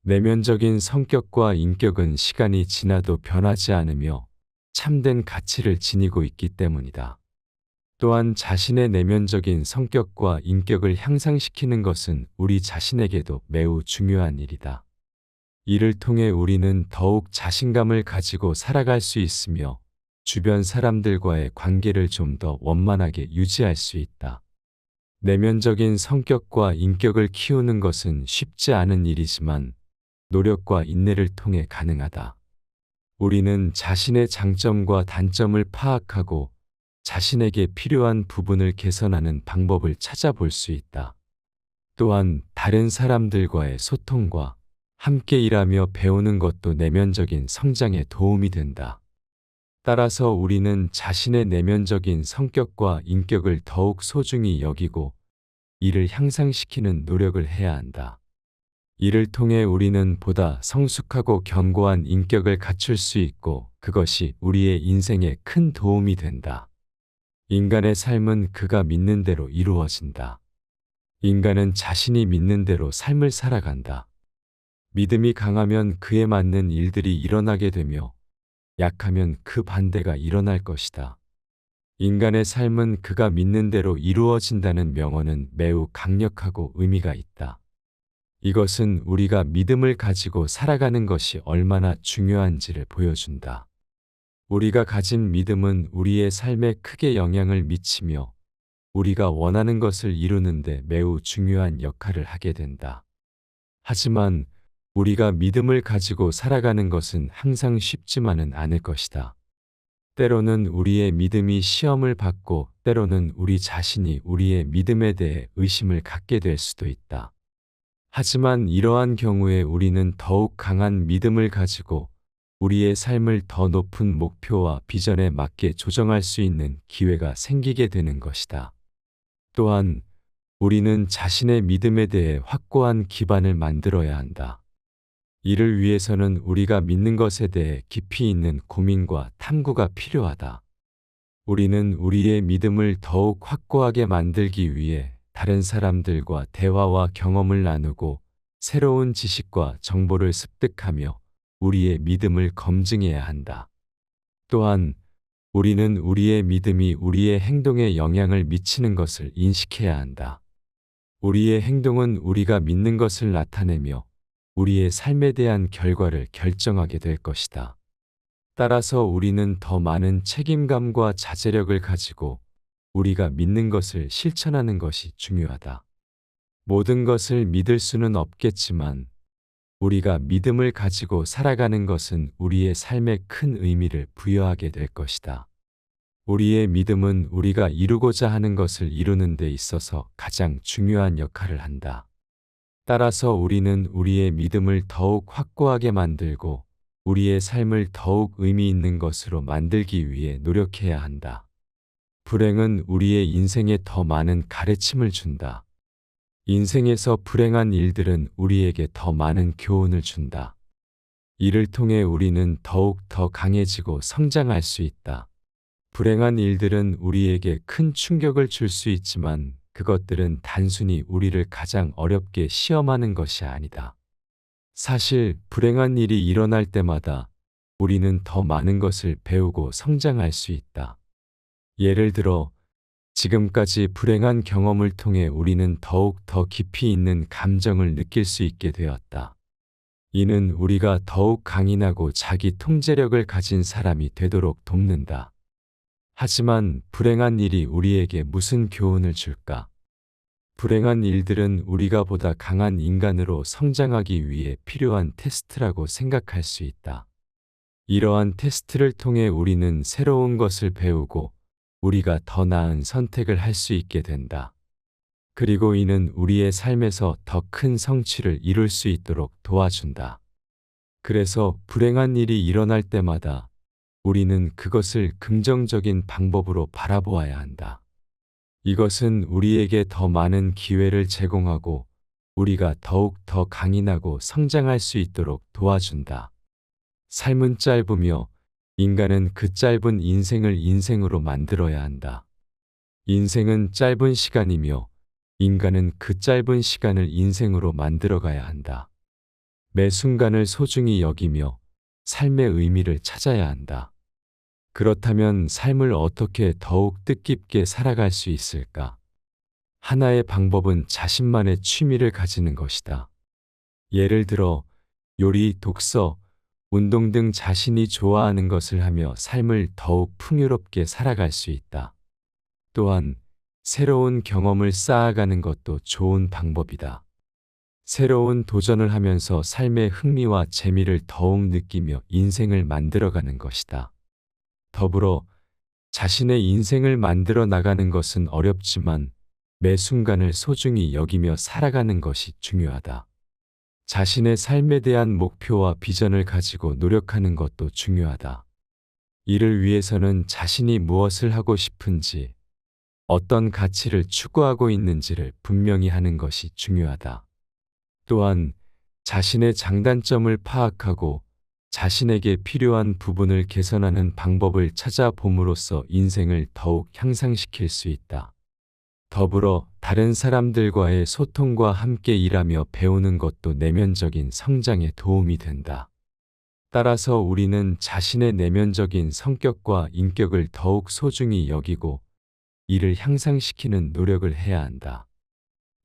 내면적인 성격과 인격은 시간이 지나도 변하지 않으며 참된 가치를 지니고 있기 때문이다. 또한 자신의 내면적인 성격과 인격을 향상시키는 것은 우리 자신에게도 매우 중요한 일이다. 이를 통해 우리는 더욱 자신감을 가지고 살아갈 수 있으며 주변 사람들과의 관계를 좀 더 원만하게 유지할 수 있다. 내면적인 성격과 인격을 키우는 것은 쉽지 않은 일이지만 노력과 인내를 통해 가능하다. 우리는 자신의 장점과 단점을 파악하고 자신에게 필요한 부분을 개선하는 방법을 찾아볼 수 있다. 또한 다른 사람들과의 소통과 함께 일하며 배우는 것도 내면적인 성장에 도움이 된다. 따라서 우리는 자신의 내면적인 성격과 인격을 더욱 소중히 여기고 이를 향상시키는 노력을 해야 한다. 이를 통해 우리는 보다 성숙하고 견고한 인격을 갖출 수 있고 그것이 우리의 인생에 큰 도움이 된다. 인간의 삶은 그가 믿는 대로 이루어진다. 인간은 자신이 믿는 대로 삶을 살아간다. 믿음이 강하면 그에 맞는 일들이 일어나게 되며 약하면 그 반대가 일어날 것이다. 인간의 삶은 그가 믿는 대로 이루어진다는 명언은 매우 강력하고 의미가 있다. 이것은 우리가 믿음을 가지고 살아가는 것이 얼마나 중요한지를 보여준다. 우리가 가진 믿음은 우리의 삶에 크게 영향을 미치며 우리가 원하는 것을 이루는데 매우 중요한 역할을 하게 된다. 하지만 우리가 믿음을 가지고 살아가는 것은 항상 쉽지만은 않을 것이다. 때로는 우리의 믿음이 시험을 받고 때로는 우리 자신이 우리의 믿음에 대해 의심을 갖게 될 수도 있다. 하지만 이러한 경우에 우리는 더욱 강한 믿음을 가지고 우리의 삶을 더 높은 목표와 비전에 맞게 조정할 수 있는 기회가 생기게 되는 것이다. 또한 우리는 자신의 믿음에 대해 확고한 기반을 만들어야 한다. 이를 위해서는 우리가 믿는 것에 대해 깊이 있는 고민과 탐구가 필요하다. 우리는 우리의 믿음을 더욱 확고하게 만들기 위해 다른 사람들과 대화와 경험을 나누고 새로운 지식과 정보를 습득하며 우리의 믿음을 검증해야 한다. 또한 우리는 우리의 믿음이 우리의 행동에 영향을 미치는 것을 인식해야 한다. 우리의 행동은 우리가 믿는 것을 나타내며 우리의 삶에 대한 결과를 결정하게 될 것이다. 따라서 우리는 더 많은 책임감과 자제력을 가지고 우리가 믿는 것을 실천하는 것이 중요하다. 모든 것을 믿을 수는 없겠지만 우리가 믿음을 가지고 살아가는 것은 우리의 삶에 큰 의미를 부여하게 될 것이다. 우리의 믿음은 우리가 이루고자 하는 것을 이루는 데 있어서 가장 중요한 역할을 한다. 따라서 우리는 우리의 믿음을 더욱 확고하게 만들고 우리의 삶을 더욱 의미 있는 것으로 만들기 위해 노력해야 한다. 불행은 우리의 인생에 더 많은 가르침을 준다. 인생에서 불행한 일들은 우리에게 더 많은 교훈을 준다. 이를 통해 우리는 더욱 더 강해지고 성장할 수 있다. 불행한 일들은 우리에게 큰 충격을 줄 수 있지만 그것들은 단순히 우리를 가장 어렵게 시험하는 것이 아니다. 사실 불행한 일이 일어날 때마다 우리는 더 많은 것을 배우고 성장할 수 있다. 예를 들어 지금까지 불행한 경험을 통해 우리는 더욱 더 깊이 있는 감정을 느낄 수 있게 되었다. 이는 우리가 더욱 강인하고 자기 통제력을 가진 사람이 되도록 돕는다. 하지만 불행한 일이 우리에게 무슨 교훈을 줄까? 불행한 일들은 우리가 보다 강한 인간으로 성장하기 위해 필요한 테스트라고 생각할 수 있다. 이러한 테스트를 통해 우리는 새로운 것을 배우고 우리가 더 나은 선택을 할 수 있게 된다. 그리고 이는 우리의 삶에서 더 큰 성취를 이룰 수 있도록 도와준다. 그래서 불행한 일이 일어날 때마다 우리는 그것을 긍정적인 방법으로 바라보아야 한다. 이것은 우리에게 더 많은 기회를 제공하고 우리가 더욱 더 강인하고 성장할 수 있도록 도와준다. 삶은 짧으며 인간은 그 짧은 인생을 인생으로 만들어야 한다. 인생은 짧은 시간이며 인간은 그 짧은 시간을 인생으로 만들어가야 한다. 매 순간을 소중히 여기며 삶의 의미를 찾아야 한다. 그렇다면 삶을 어떻게 더욱 뜻깊게 살아갈 수 있을까? 하나의 방법은 자신만의 취미를 가지는 것이다. 예를 들어 요리, 독서, 운동 등 자신이 좋아하는 것을 하며 삶을 더욱 풍요롭게 살아갈 수 있다. 또한 새로운 경험을 쌓아가는 것도 좋은 방법이다. 새로운 도전을 하면서 삶의 흥미와 재미를 더욱 느끼며 인생을 만들어가는 것이다. 더불어 자신의 인생을 만들어 나가는 것은 어렵지만 매 순간을 소중히 여기며 살아가는 것이 중요하다. 자신의 삶에 대한 목표와 비전을 가지고 노력하는 것도 중요하다. 이를 위해서는 자신이 무엇을 하고 싶은지, 어떤 가치를 추구하고 있는지를 분명히 하는 것이 중요하다. 또한 자신의 장단점을 파악하고 자신에게 필요한 부분을 개선하는 방법을 찾아봄으로써 인생을 더욱 향상시킬 수 있다. 더불어 다른 사람들과의 소통과 함께 일하며 배우는 것도 내면적인 성장에 도움이 된다. 따라서 우리는 자신의 내면적인 성격과 인격을 더욱 소중히 여기고 이를 향상시키는 노력을 해야 한다.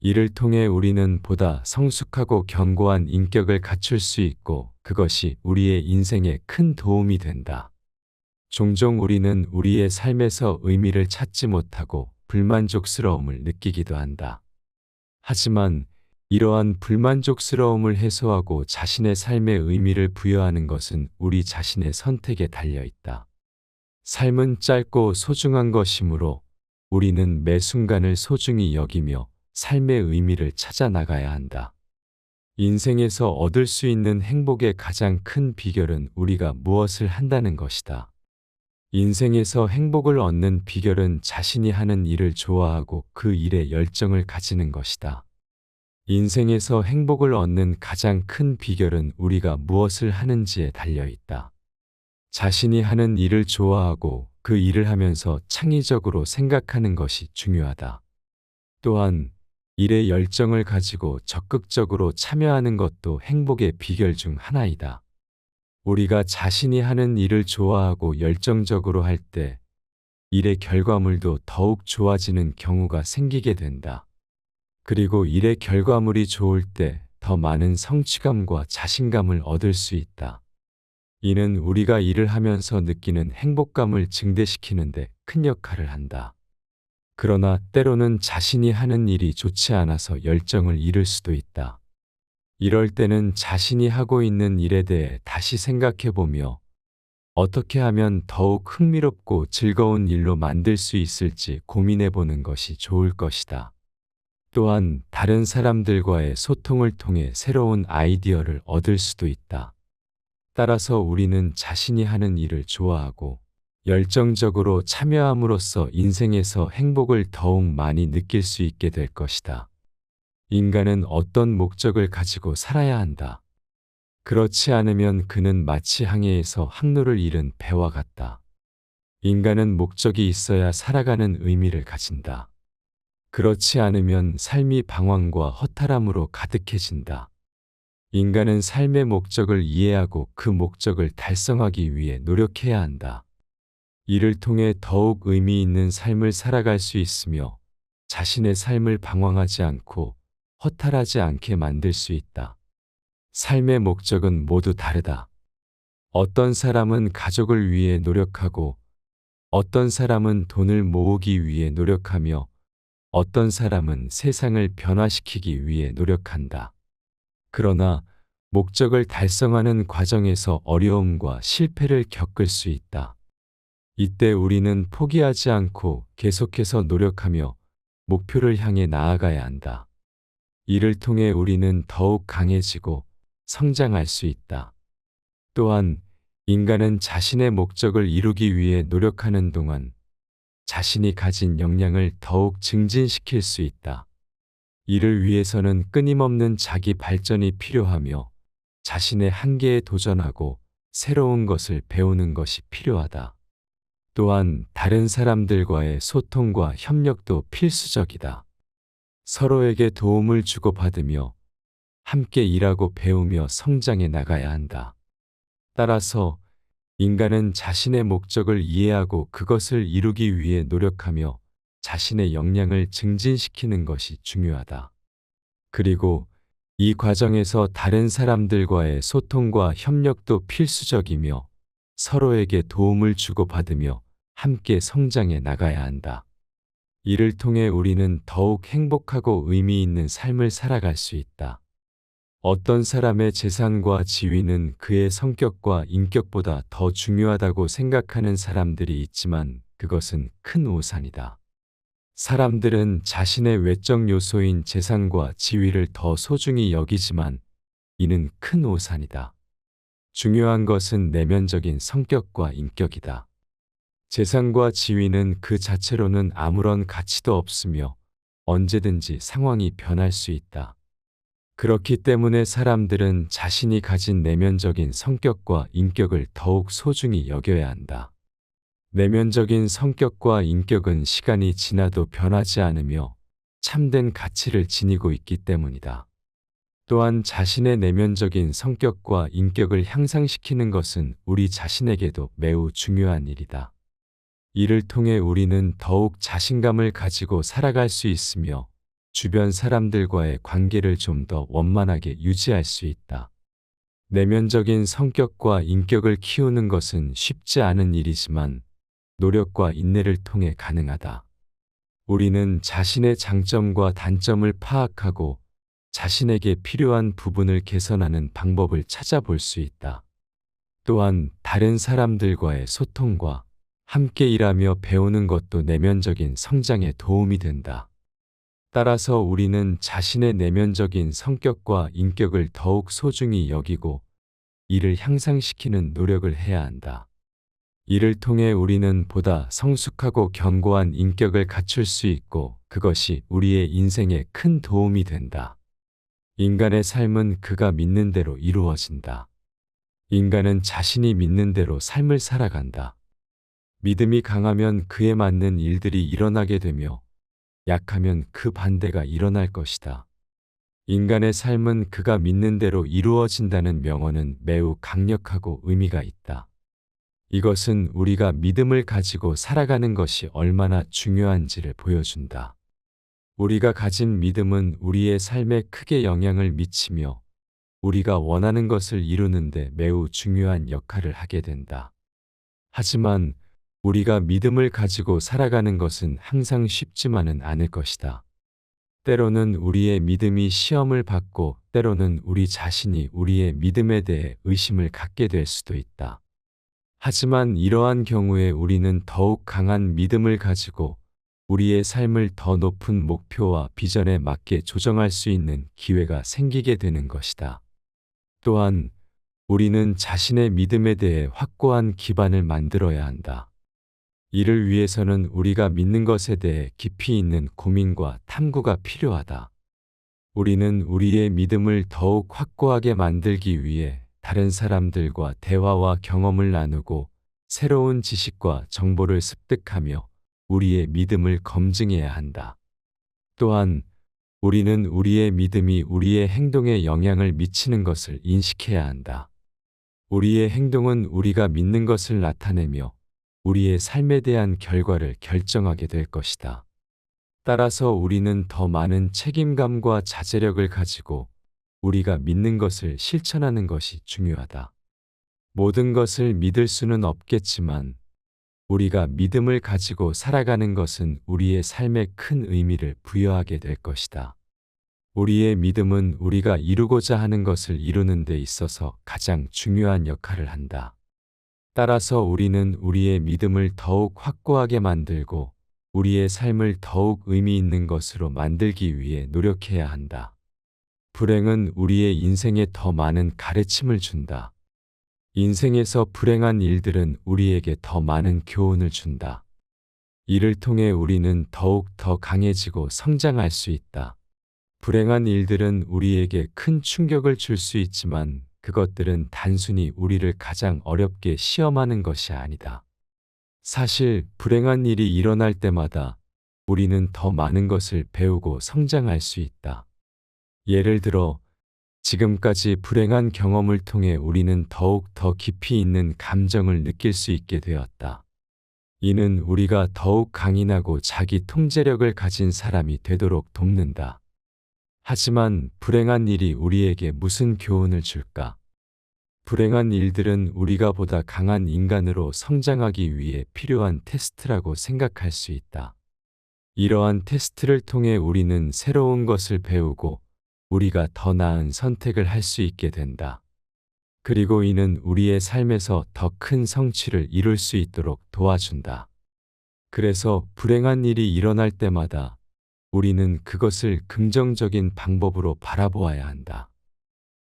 이를 통해 우리는 보다 성숙하고 견고한 인격을 갖출 수 있고 그것이 우리의 인생에 큰 도움이 된다. 종종 우리는 우리의 삶에서 의미를 찾지 못하고 불만족스러움을 느끼기도 한다. 하지만 이러한 불만족스러움을 해소하고 자신의 삶에 의미를 부여하는 것은 우리 자신의 선택에 달려 있다. 삶은 짧고 소중한 것이므로 우리는 매 순간을 소중히 여기며 삶의 의미를 찾아 나가야 한다. 인생에서 얻을 수 있는 행복의 가장 큰 비결은 우리가 무엇을 한다는 것이다. 인생에서 행복을 얻는 비결은 자신이 하는 일을 좋아하고 그 일에 열정을 가지는 것이다. 인생에서 행복을 얻는 가장 큰 비결은 우리가 무엇을 하는지에 달려 있다. 자신이 하는 일을 좋아하고 그 일을 하면서 창의적으로 생각하는 것이 중요하다. 또한 일에 열정을 가지고 적극적으로 참여하는 것도 행복의 비결 중 하나이다. 우리가 자신이 하는 일을 좋아하고 열정적으로 할 때 일의 결과물도 더욱 좋아지는 경우가 생기게 된다. 그리고 일의 결과물이 좋을 때 더 많은 성취감과 자신감을 얻을 수 있다. 이는 우리가 일을 하면서 느끼는 행복감을 증대시키는 데 큰 역할을 한다. 그러나 때로는 자신이 하는 일이 좋지 않아서 열정을 잃을 수도 있다. 이럴 때는 자신이 하고 있는 일에 대해 다시 생각해 보며 어떻게 하면 더욱 흥미롭고 즐거운 일로 만들 수 있을지 고민해 보는 것이 좋을 것이다. 또한 다른 사람들과의 소통을 통해 새로운 아이디어를 얻을 수도 있다. 따라서 우리는 자신이 하는 일을 좋아하고 열정적으로 참여함으로써 인생에서 행복을 더욱 많이 느낄 수 있게 될 것이다. 인간은 어떤 목적을 가지고 살아야 한다. 그렇지 않으면 그는 마치 항해에서 항로를 잃은 배와 같다. 인간은 목적이 있어야 살아가는 의미를 가진다. 그렇지 않으면 삶이 방황과 허탈함으로 가득해진다. 인간은 삶의 목적을 이해하고 그 목적을 달성하기 위해 노력해야 한다. 이를 통해 더욱 의미 있는 삶을 살아갈 수 있으며 자신의 삶을 방황하지 않고 허탈하지 않게 만들 수 있다. 삶의 목적은 모두 다르다. 어떤 사람은 가족을 위해 노력하고 어떤 사람은 돈을 모으기 위해 노력하며 어떤 사람은 세상을 변화시키기 위해 노력한다. 그러나 목적을 달성하는 과정에서 어려움과 실패를 겪을 수 있다. 이때 우리는 포기하지 않고 계속해서 노력하며 목표를 향해 나아가야 한다. 이를 통해 우리는 더욱 강해지고 성장할 수 있다. 또한 인간은 자신의 목적을 이루기 위해 노력하는 동안 자신이 가진 역량을 더욱 증진시킬 수 있다. 이를 위해서는 끊임없는 자기 발전이 필요하며 자신의 한계에 도전하고 새로운 것을 배우는 것이 필요하다. 또한 다른 사람들과의 소통과 협력도 필수적이다. 서로에게 도움을 주고받으며 함께 일하고 배우며 성장해 나가야 한다. 따라서 인간은 자신의 목적을 이해하고 그것을 이루기 위해 노력하며 자신의 역량을 증진시키는 것이 중요하다. 그리고 이 과정에서 다른 사람들과의 소통과 협력도 필수적이며 서로에게 도움을 주고받으며 함께 성장해 나가야 한다. 이를 통해 우리는 더욱 행복하고 의미 있는 삶을 살아갈 수 있다. 어떤 사람의 재산과 지위는 그의 성격과 인격보다 더 중요하다고 생각하는 사람들이 있지만 그것은 큰 오산이다. 사람들은 자신의 외적 요소인 재산과 지위를 더 소중히 여기지만 이는 큰 오산이다. 중요한 것은 내면적인 성격과 인격이다. 재산과 지위는 그 자체로는 아무런 가치도 없으며 언제든지 상황이 변할 수 있다. 그렇기 때문에 사람들은 자신이 가진 내면적인 성격과 인격을 더욱 소중히 여겨야 한다. 내면적인 성격과 인격은 시간이 지나도 변하지 않으며 참된 가치를 지니고 있기 때문이다. 또한 자신의 내면적인 성격과 인격을 향상시키는 것은 우리 자신에게도 매우 중요한 일이다. 이를 통해 우리는 더욱 자신감을 가지고 살아갈 수 있으며 주변 사람들과의 관계를 좀 더 원만하게 유지할 수 있다. 내면적인 성격과 인격을 키우는 것은 쉽지 않은 일이지만 노력과 인내를 통해 가능하다. 우리는 자신의 장점과 단점을 파악하고 자신에게 필요한 부분을 개선하는 방법을 찾아볼 수 있다. 또한 다른 사람들과의 소통과 함께 일하며 배우는 것도 내면적인 성장에 도움이 된다. 따라서 우리는 자신의 내면적인 성격과 인격을 더욱 소중히 여기고 이를 향상시키는 노력을 해야 한다. 이를 통해 우리는 보다 성숙하고 견고한 인격을 갖출 수 있고 그것이 우리의 인생에 큰 도움이 된다. 인간의 삶은 그가 믿는 대로 이루어진다. 인간은 자신이 믿는 대로 삶을 살아간다. 믿음이 강하면 그에 맞는 일들이 일어나게 되며 약하면 그 반대가 일어날 것이다. 인간의 삶은 그가 믿는 대로 이루어진다는 명언은 매우 강력하고 의미가 있다. 이것은 우리가 믿음을 가지고 살아가는 것이 얼마나 중요한지를 보여준다. 우리가 가진 믿음은 우리의 삶에 크게 영향을 미치며 우리가 원하는 것을 이루는데 매우 중요한 역할을 하게 된다. 하지만 우리가 믿음을 가지고 살아가는 것은 항상 쉽지만은 않을 것이다. 때로는 우리의 믿음이 시험을 받고 때로는 우리 자신이 우리의 믿음에 대해 의심을 갖게 될 수도 있다. 하지만 이러한 경우에 우리는 더욱 강한 믿음을 가지고 우리의 삶을 더 높은 목표와 비전에 맞게 조정할 수 있는 기회가 생기게 되는 것이다. 또한 우리는 자신의 믿음에 대해 확고한 기반을 만들어야 한다. 이를 위해서는 우리가 믿는 것에 대해 깊이 있는 고민과 탐구가 필요하다. 우리는 우리의 믿음을 더욱 확고하게 만들기 위해 다른 사람들과 대화와 경험을 나누고 새로운 지식과 정보를 습득하며 우리의 믿음을 검증해야 한다. 또한 우리는 우리의 믿음이 우리의 행동에 영향을 미치는 것을 인식해야 한다. 우리의 행동은 우리가 믿는 것을 나타내며 우리의 삶에 대한 결과를 결정하게 될 것이다. 따라서 우리는 더 많은 책임감과 자제력을 가지고 우리가 믿는 것을 실천하는 것이 중요하다. 모든 것을 믿을 수는 없겠지만 우리가 믿음을 가지고 살아가는 것은 우리의 삶에 큰 의미를 부여하게 될 것이다. 우리의 믿음은 우리가 이루고자 하는 것을 이루는 데 있어서 가장 중요한 역할을 한다. 따라서 우리는 우리의 믿음을 더욱 확고하게 만들고 우리의 삶을 더욱 의미 있는 것으로 만들기 위해 노력해야 한다. 불행은 우리의 인생에 더 많은 가르침을 준다. 인생에서 불행한 일들은 우리에게 더 많은 교훈을 준다. 이를 통해 우리는 더욱 더 강해지고 성장할 수 있다. 불행한 일들은 우리에게 큰 충격을 줄 수 있지만 그것들은 단순히 우리를 가장 어렵게 시험하는 것이 아니다. 사실 불행한 일이 일어날 때마다 우리는 더 많은 것을 배우고 성장할 수 있다. 예를 들어 지금까지 불행한 경험을 통해 우리는 더욱 더 깊이 있는 감정을 느낄 수 있게 되었다. 이는 우리가 더욱 강인하고 자기 통제력을 가진 사람이 되도록 돕는다. 하지만 불행한 일이 우리에게 무슨 교훈을 줄까? 불행한 일들은 우리가 보다 강한 인간으로 성장하기 위해 필요한 테스트라고 생각할 수 있다. 이러한 테스트를 통해 우리는 새로운 것을 배우고 우리가 더 나은 선택을 할 수 있게 된다. 그리고 이는 우리의 삶에서 더 큰 성취를 이룰 수 있도록 도와준다. 그래서 불행한 일이 일어날 때마다 우리는 그것을 긍정적인 방법으로 바라보아야 한다.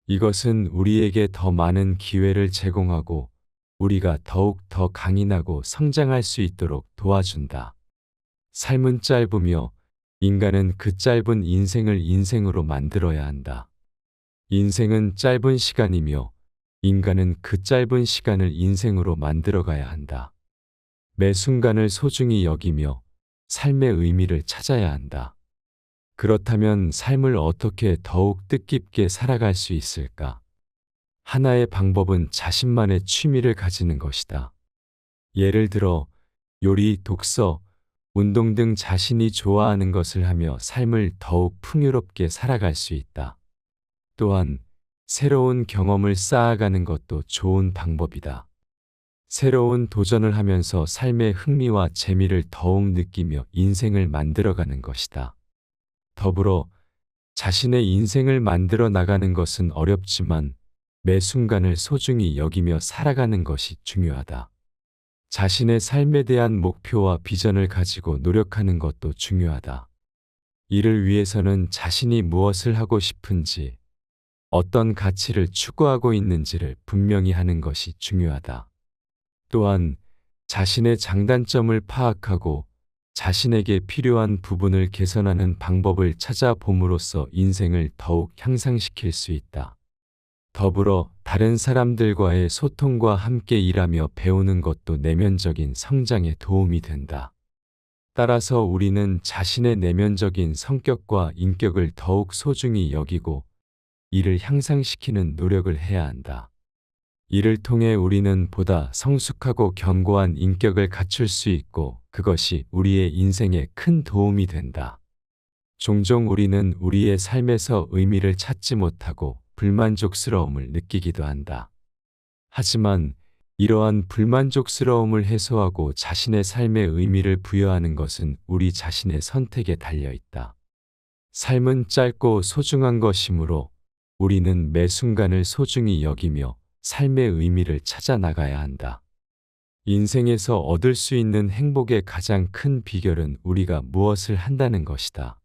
이것은 우리에게 더 많은 기회를 제공하고 우리가 더욱 더 강인하고 성장할 수 있도록 도와준다. 삶은 짧으며 인간은 그 짧은 인생을 인생으로 만들어야 한다. 인생은 짧은 시간이며 인간은 그 짧은 시간을 인생으로 만들어가야 한다. 매 순간을 소중히 여기며 삶의 의미를 찾아야 한다. 그렇다면 삶을 어떻게 더욱 뜻깊게 살아갈 수 있을까? 하나의 방법은 자신만의 취미를 가지는 것이다. 예를 들어 요리, 독서, 운동 등 자신이 좋아하는 것을 하며 삶을 더욱 풍요롭게 살아갈 수 있다. 또한 새로운 경험을 쌓아가는 것도 좋은 방법이다. 새로운 도전을 하면서 삶의 흥미와 재미를 더욱 느끼며 인생을 만들어가는 것이다. 더불어 자신의 인생을 만들어 나가는 것은 어렵지만 매 순간을 소중히 여기며 살아가는 것이 중요하다. 자신의 삶에 대한 목표와 비전을 가지고 노력하는 것도 중요하다. 이를 위해서는 자신이 무엇을 하고 싶은지, 어떤 가치를 추구하고 있는지를 분명히 하는 것이 중요하다. 또한 자신의 장단점을 파악하고 자신에게 필요한 부분을 개선하는 방법을 찾아봄으로써 인생을 더욱 향상시킬 수 있다. 더불어 다른 사람들과의 소통과 함께 일하며 배우는 것도 내면적인 성장에 도움이 된다. 따라서 우리는 자신의 내면적인 성격과 인격을 더욱 소중히 여기고 이를 향상시키는 노력을 해야 한다. 이를 통해 우리는 보다 성숙하고 견고한 인격을 갖출 수 있고 그것이 우리의 인생에 큰 도움이 된다. 종종 우리는 우리의 삶에서 의미를 찾지 못하고 불만족스러움을 느끼기도 한다. 하지만 이러한 불만족스러움을 해소하고 자신의 삶에 의미를 부여하는 것은 우리 자신의 선택에 달려 있다. 삶은 짧고 소중한 것이므로 우리는 매 순간을 소중히 여기며 삶의 의미를 찾아 나가야 한다. 인생에서 얻을 수 있는 행복의 가장 큰 비결은 우리가 무엇을 한다는 것이다.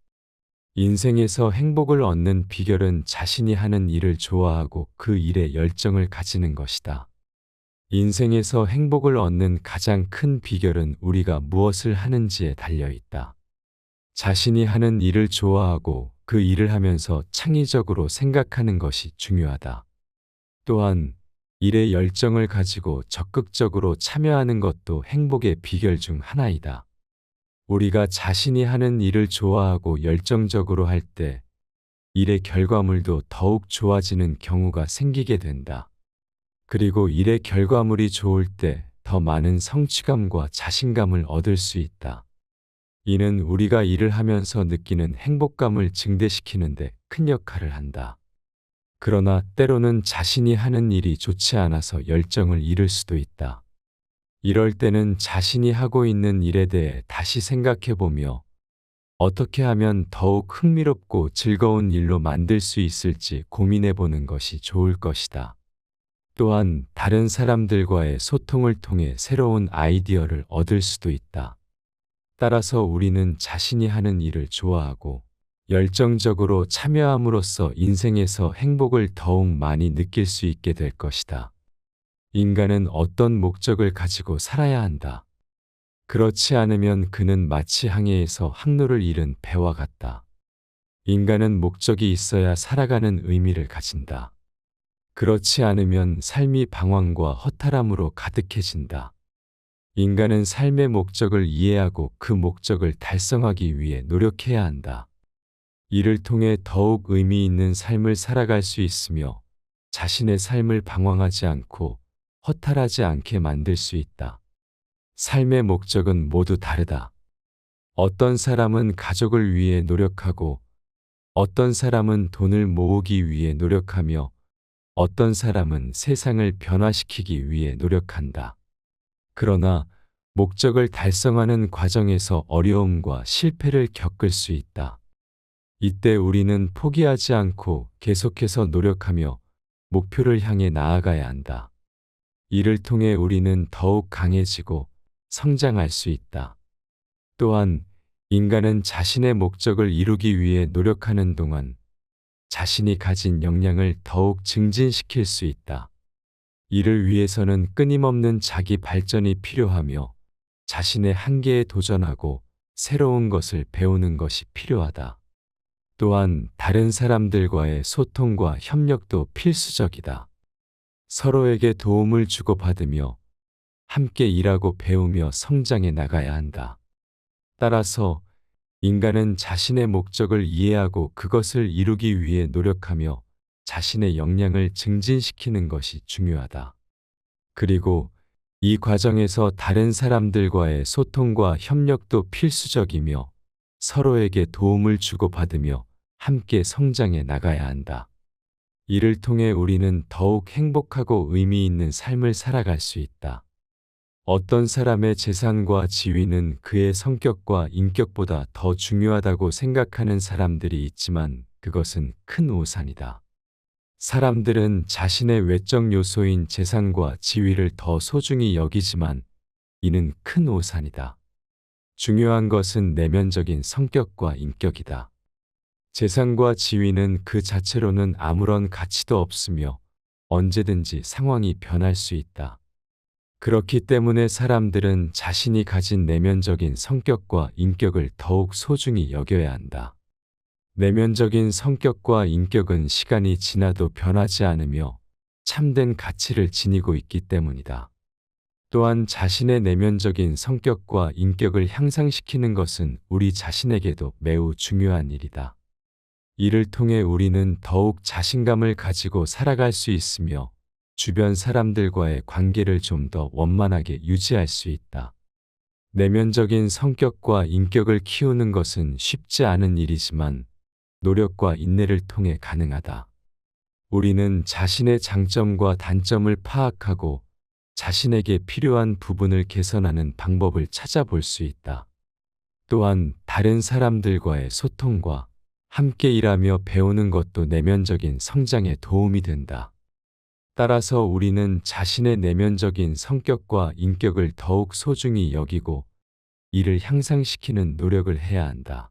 인생에서 행복을 얻는 비결은 자신이 하는 일을 좋아하고 그 일에 열정을 가지는 것이다. 인생에서 행복을 얻는 가장 큰 비결은 우리가 무엇을 하는지에 달려 있다. 자신이 하는 일을 좋아하고 그 일을 하면서 창의적으로 생각하는 것이 중요하다. 또한 일에 열정을 가지고 적극적으로 참여하는 것도 행복의 비결 중 하나이다. 우리가 자신이 하는 일을 좋아하고 열정적으로 할 때 일의 결과물도 더욱 좋아지는 경우가 생기게 된다. 그리고 일의 결과물이 좋을 때 더 많은 성취감과 자신감을 얻을 수 있다. 이는 우리가 일을 하면서 느끼는 행복감을 증대시키는데 큰 역할을 한다. 그러나 때로는 자신이 하는 일이 좋지 않아서 열정을 잃을 수도 있다. 이럴 때는 자신이 하고 있는 일에 대해 다시 생각해 보며 어떻게 하면 더욱 흥미롭고 즐거운 일로 만들 수 있을지 고민해 보는 것이 좋을 것이다. 또한 다른 사람들과의 소통을 통해 새로운 아이디어를 얻을 수도 있다. 따라서 우리는 자신이 하는 일을 좋아하고 열정적으로 참여함으로써 인생에서 행복을 더욱 많이 느낄 수 있게 될 것이다. 인간은 어떤 목적을 가지고 살아야 한다. 그렇지 않으면 그는 마치 항해에서 항로를 잃은 배와 같다. 인간은 목적이 있어야 살아가는 의미를 가진다. 그렇지 않으면 삶이 방황과 허탈함으로 가득해진다. 인간은 삶의 목적을 이해하고 그 목적을 달성하기 위해 노력해야 한다. 이를 통해 더욱 의미 있는 삶을 살아갈 수 있으며 자신의 삶을 방황하지 않고 허탈하지 않게 만들 수 있다. 삶의 목적은 모두 다르다. 어떤 사람은 가족을 위해 노력하고 어떤 사람은 돈을 모으기 위해 노력하며 어떤 사람은 세상을 변화시키기 위해 노력한다. 그러나 목적을 달성하는 과정에서 어려움과 실패를 겪을 수 있다. 이때 우리는 포기하지 않고 계속해서 노력하며 목표를 향해 나아가야 한다. 이를 통해 우리는 더욱 강해지고 성장할 수 있다. 또한 인간은 자신의 목적을 이루기 위해 노력하는 동안 자신이 가진 역량을 더욱 증진시킬 수 있다. 이를 위해서는 끊임없는 자기 발전이 필요하며 자신의 한계에 도전하고 새로운 것을 배우는 것이 필요하다. 또한 다른 사람들과의 소통과 협력도 필수적이다. 서로에게 도움을 주고받으며 함께 일하고 배우며 성장해 나가야 한다. 따라서 인간은 자신의 목적을 이해하고 그것을 이루기 위해 노력하며 자신의 역량을 증진시키는 것이 중요하다. 그리고 이 과정에서 다른 사람들과의 소통과 협력도 필수적이며 서로에게 도움을 주고받으며 함께 성장해 나가야 한다. 이를 통해 우리는 더욱 행복하고 의미 있는 삶을 살아갈 수 있다. 어떤 사람의 재산과 지위는 그의 성격과 인격보다 더 중요하다고 생각하는 사람들이 있지만 그것은 큰 오산이다. 사람들은 자신의 외적 요소인 재산과 지위를 더 소중히 여기지만 이는 큰 오산이다. 중요한 것은 내면적인 성격과 인격이다. 재산과 지위는 그 자체로는 아무런 가치도 없으며 언제든지 상황이 변할 수 있다. 그렇기 때문에 사람들은 자신이 가진 내면적인 성격과 인격을 더욱 소중히 여겨야 한다. 내면적인 성격과 인격은 시간이 지나도 변하지 않으며 참된 가치를 지니고 있기 때문이다. 또한 자신의 내면적인 성격과 인격을 향상시키는 것은 우리 자신에게도 매우 중요한 일이다. 이를 통해 우리는 더욱 자신감을 가지고 살아갈 수 있으며 주변 사람들과의 관계를 좀 더 원만하게 유지할 수 있다. 내면적인 성격과 인격을 키우는 것은 쉽지 않은 일이지만 노력과 인내를 통해 가능하다. 우리는 자신의 장점과 단점을 파악하고 자신에게 필요한 부분을 개선하는 방법을 찾아볼 수 있다. 또한 다른 사람들과의 소통과 함께 일하며 배우는 것도 내면적인 성장에 도움이 된다. 따라서 우리는 자신의 내면적인 성격과 인격을 더욱 소중히 여기고 이를 향상시키는 노력을 해야 한다.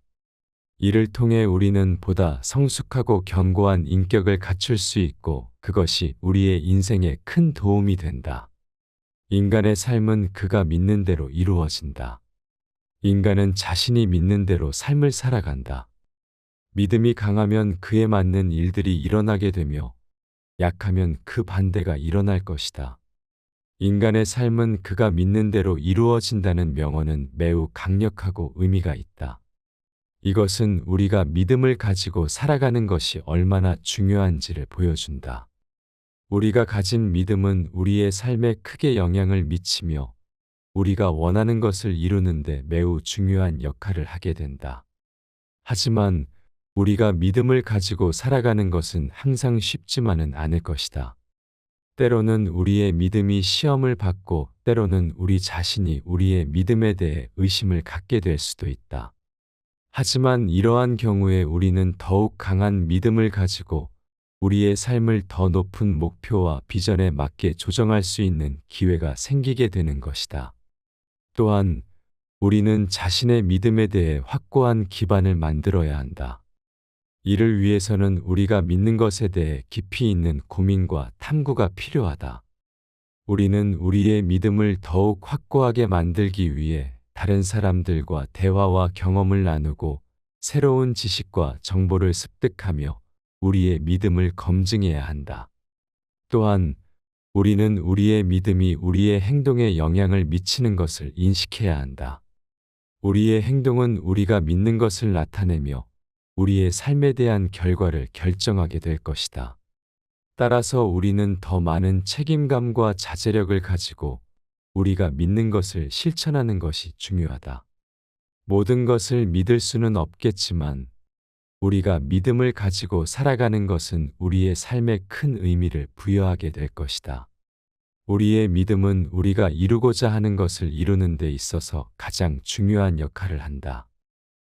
이를 통해 우리는 보다 성숙하고 견고한 인격을 갖출 수 있고 그것이 우리의 인생에 큰 도움이 된다. 인간의 삶은 그가 믿는 대로 이루어진다. 인간은 자신이 믿는 대로 삶을 살아간다. 믿음이 강하면 그에 맞는 일들이 일어나게 되며 약하면 그 반대가 일어날 것이다. 인간의 삶은 그가 믿는 대로 이루어진다는 명언은 매우 강력하고 의미가 있다. 이것은 우리가 믿음을 가지고 살아가는 것이 얼마나 중요한지를 보여준다. 우리가 가진 믿음은 우리의 삶에 크게 영향을 미치며 우리가 원하는 것을 이루는데 매우 중요한 역할을 하게 된다. 하지만 우리가 믿음을 가지고 살아가는 것은 항상 쉽지만은 않을 것이다. 때로는 우리의 믿음이 시험을 받고 때로는 우리 자신이 우리의 믿음에 대해 의심을 갖게 될 수도 있다. 하지만 이러한 경우에 우리는 더욱 강한 믿음을 가지고 우리의 삶을 더 높은 목표와 비전에 맞게 조정할 수 있는 기회가 생기게 되는 것이다. 또한 우리는 자신의 믿음에 대해 확고한 기반을 만들어야 한다. 이를 위해서는 우리가 믿는 것에 대해 깊이 있는 고민과 탐구가 필요하다. 우리는 우리의 믿음을 더욱 확고하게 만들기 위해 다른 사람들과 대화와 경험을 나누고 새로운 지식과 정보를 습득하며 우리의 믿음을 검증해야 한다. 또한 우리는 우리의 믿음이 우리의 행동에 영향을 미치는 것을 인식해야 한다. 우리의 행동은 우리가 믿는 것을 나타내며 우리의 삶에 대한 결과를 결정하게 될 것이다. 따라서 우리는 더 많은 책임감과 자제력을 가지고 우리가 믿는 것을 실천하는 것이 중요하다. 모든 것을 믿을 수는 없겠지만 우리가 믿음을 가지고 살아가는 것은 우리의 삶에 큰 의미를 부여하게 될 것이다. 우리의 믿음은 우리가 이루고자 하는 것을 이루는 데 있어서 가장 중요한 역할을 한다.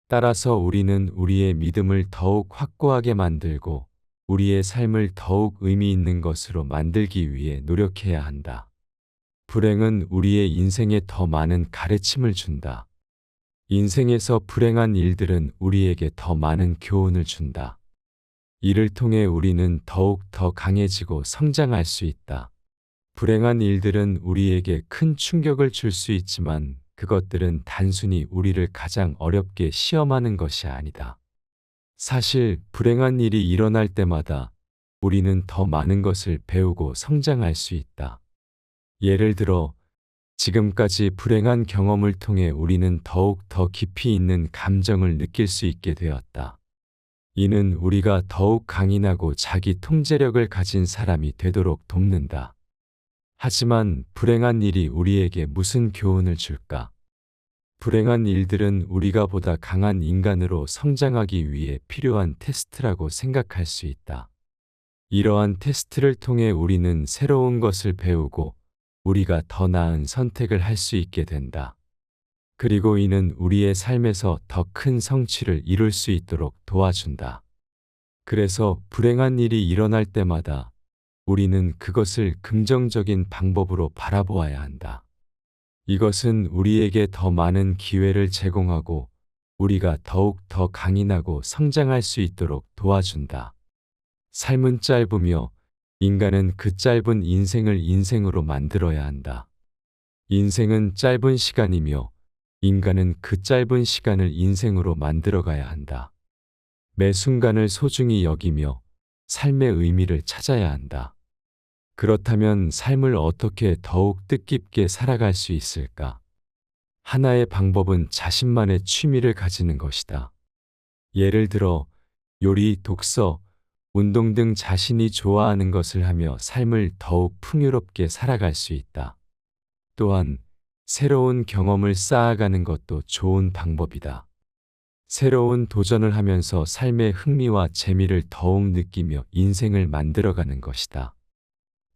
따라서 우리는 우리의 믿음을 더욱 확고하게 만들고 우리의 삶을 더욱 의미 있는 것으로 만들기 위해 노력해야 한다. 불행은 우리의 인생에 더 많은 가르침을 준다. 인생에서 불행한 일들은 우리에게 더 많은 교훈을 준다. 이를 통해 우리는 더욱 더 강해지고 성장할 수 있다. 불행한 일들은 우리에게 큰 충격을 줄 수 있지만 그것들은 단순히 우리를 가장 어렵게 시험하는 것이 아니다. 사실 불행한 일이 일어날 때마다 우리는 더 많은 것을 배우고 성장할 수 있다. 예를 들어 지금까지 불행한 경험을 통해 우리는 더욱 더 깊이 있는 감정을 느낄 수 있게 되었다. 이는 우리가 더욱 강인하고 자기 통제력을 가진 사람이 되도록 돕는다. 하지만 불행한 일이 우리에게 무슨 교훈을 줄까? 불행한 일들은 우리가 보다 강한 인간으로 성장하기 위해 필요한 테스트라고 생각할 수 있다. 이러한 테스트를 통해 우리는 새로운 것을 배우고 우리가 더 나은 선택을 할 수 있게 된다. 그리고 이는 우리의 삶에서 더 큰 성취를 이룰 수 있도록 도와준다. 그래서 불행한 일이 일어날 때마다 우리는 그것을 긍정적인 방법으로 바라보아야 한다. 이것은 우리에게 더 많은 기회를 제공하고 우리가 더욱 더 강인하고 성장할 수 있도록 도와준다. 삶은 짧으며 인간은 그 짧은 인생을 인생으로 만들어야 한다. 인생은 짧은 시간이며 인간은 그 짧은 시간을 인생으로 만들어가야 한다. 매 순간을 소중히 여기며 삶의 의미를 찾아야 한다. 그렇다면 삶을 어떻게 더욱 뜻깊게 살아갈 수 있을까? 하나의 방법은 자신만의 취미를 가지는 것이다. 예를 들어 요리, 독서, 운동 등 자신이 좋아하는 것을 하며 삶을 더욱 풍요롭게 살아갈 수 있다. 또한 새로운 경험을 쌓아가는 것도 좋은 방법이다. 새로운 도전을 하면서 삶의 흥미와 재미를 더욱 느끼며 인생을 만들어가는 것이다.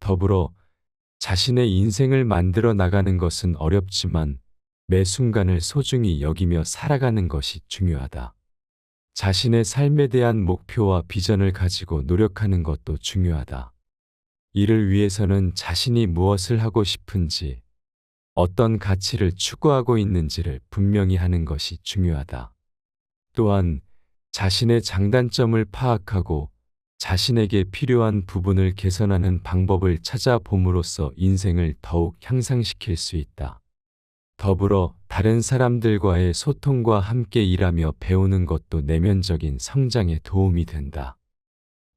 더불어 자신의 인생을 만들어 나가는 것은 어렵지만 매 순간을 소중히 여기며 살아가는 것이 중요하다. 자신의 삶에 대한 목표와 비전을 가지고 노력하는 것도 중요하다. 이를 위해서는 자신이 무엇을 하고 싶은지, 어떤 가치를 추구하고 있는지를 분명히 하는 것이 중요하다. 또한 자신의 장단점을 파악하고 자신에게 필요한 부분을 개선하는 방법을 찾아봄으로써 인생을 더욱 향상시킬 수 있다. 더불어 다른 사람들과의 소통과 함께 일하며 배우는 것도 내면적인 성장에 도움이 된다.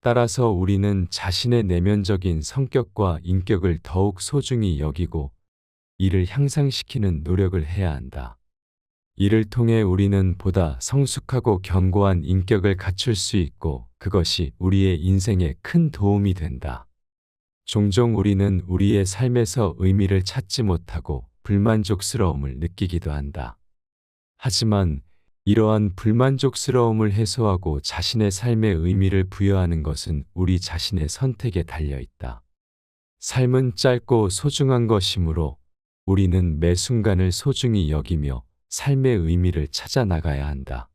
따라서 우리는 자신의 내면적인 성격과 인격을 더욱 소중히 여기고 이를 향상시키는 노력을 해야 한다. 이를 통해 우리는 보다 성숙하고 견고한 인격을 갖출 수 있고 그것이 우리의 인생에 큰 도움이 된다. 종종 우리는 우리의 삶에서 의미를 찾지 못하고 불만족스러움을 느끼기도 한다. 하지만 이러한 불만족스러움을 해소하고 자신의 삶에 의미를 부여하는 것은 우리 자신의 선택에 달려 있다. 삶은 짧고 소중한 것이므로 우리는 매 순간을 소중히 여기며 삶의 의미를 찾아 나가야 한다.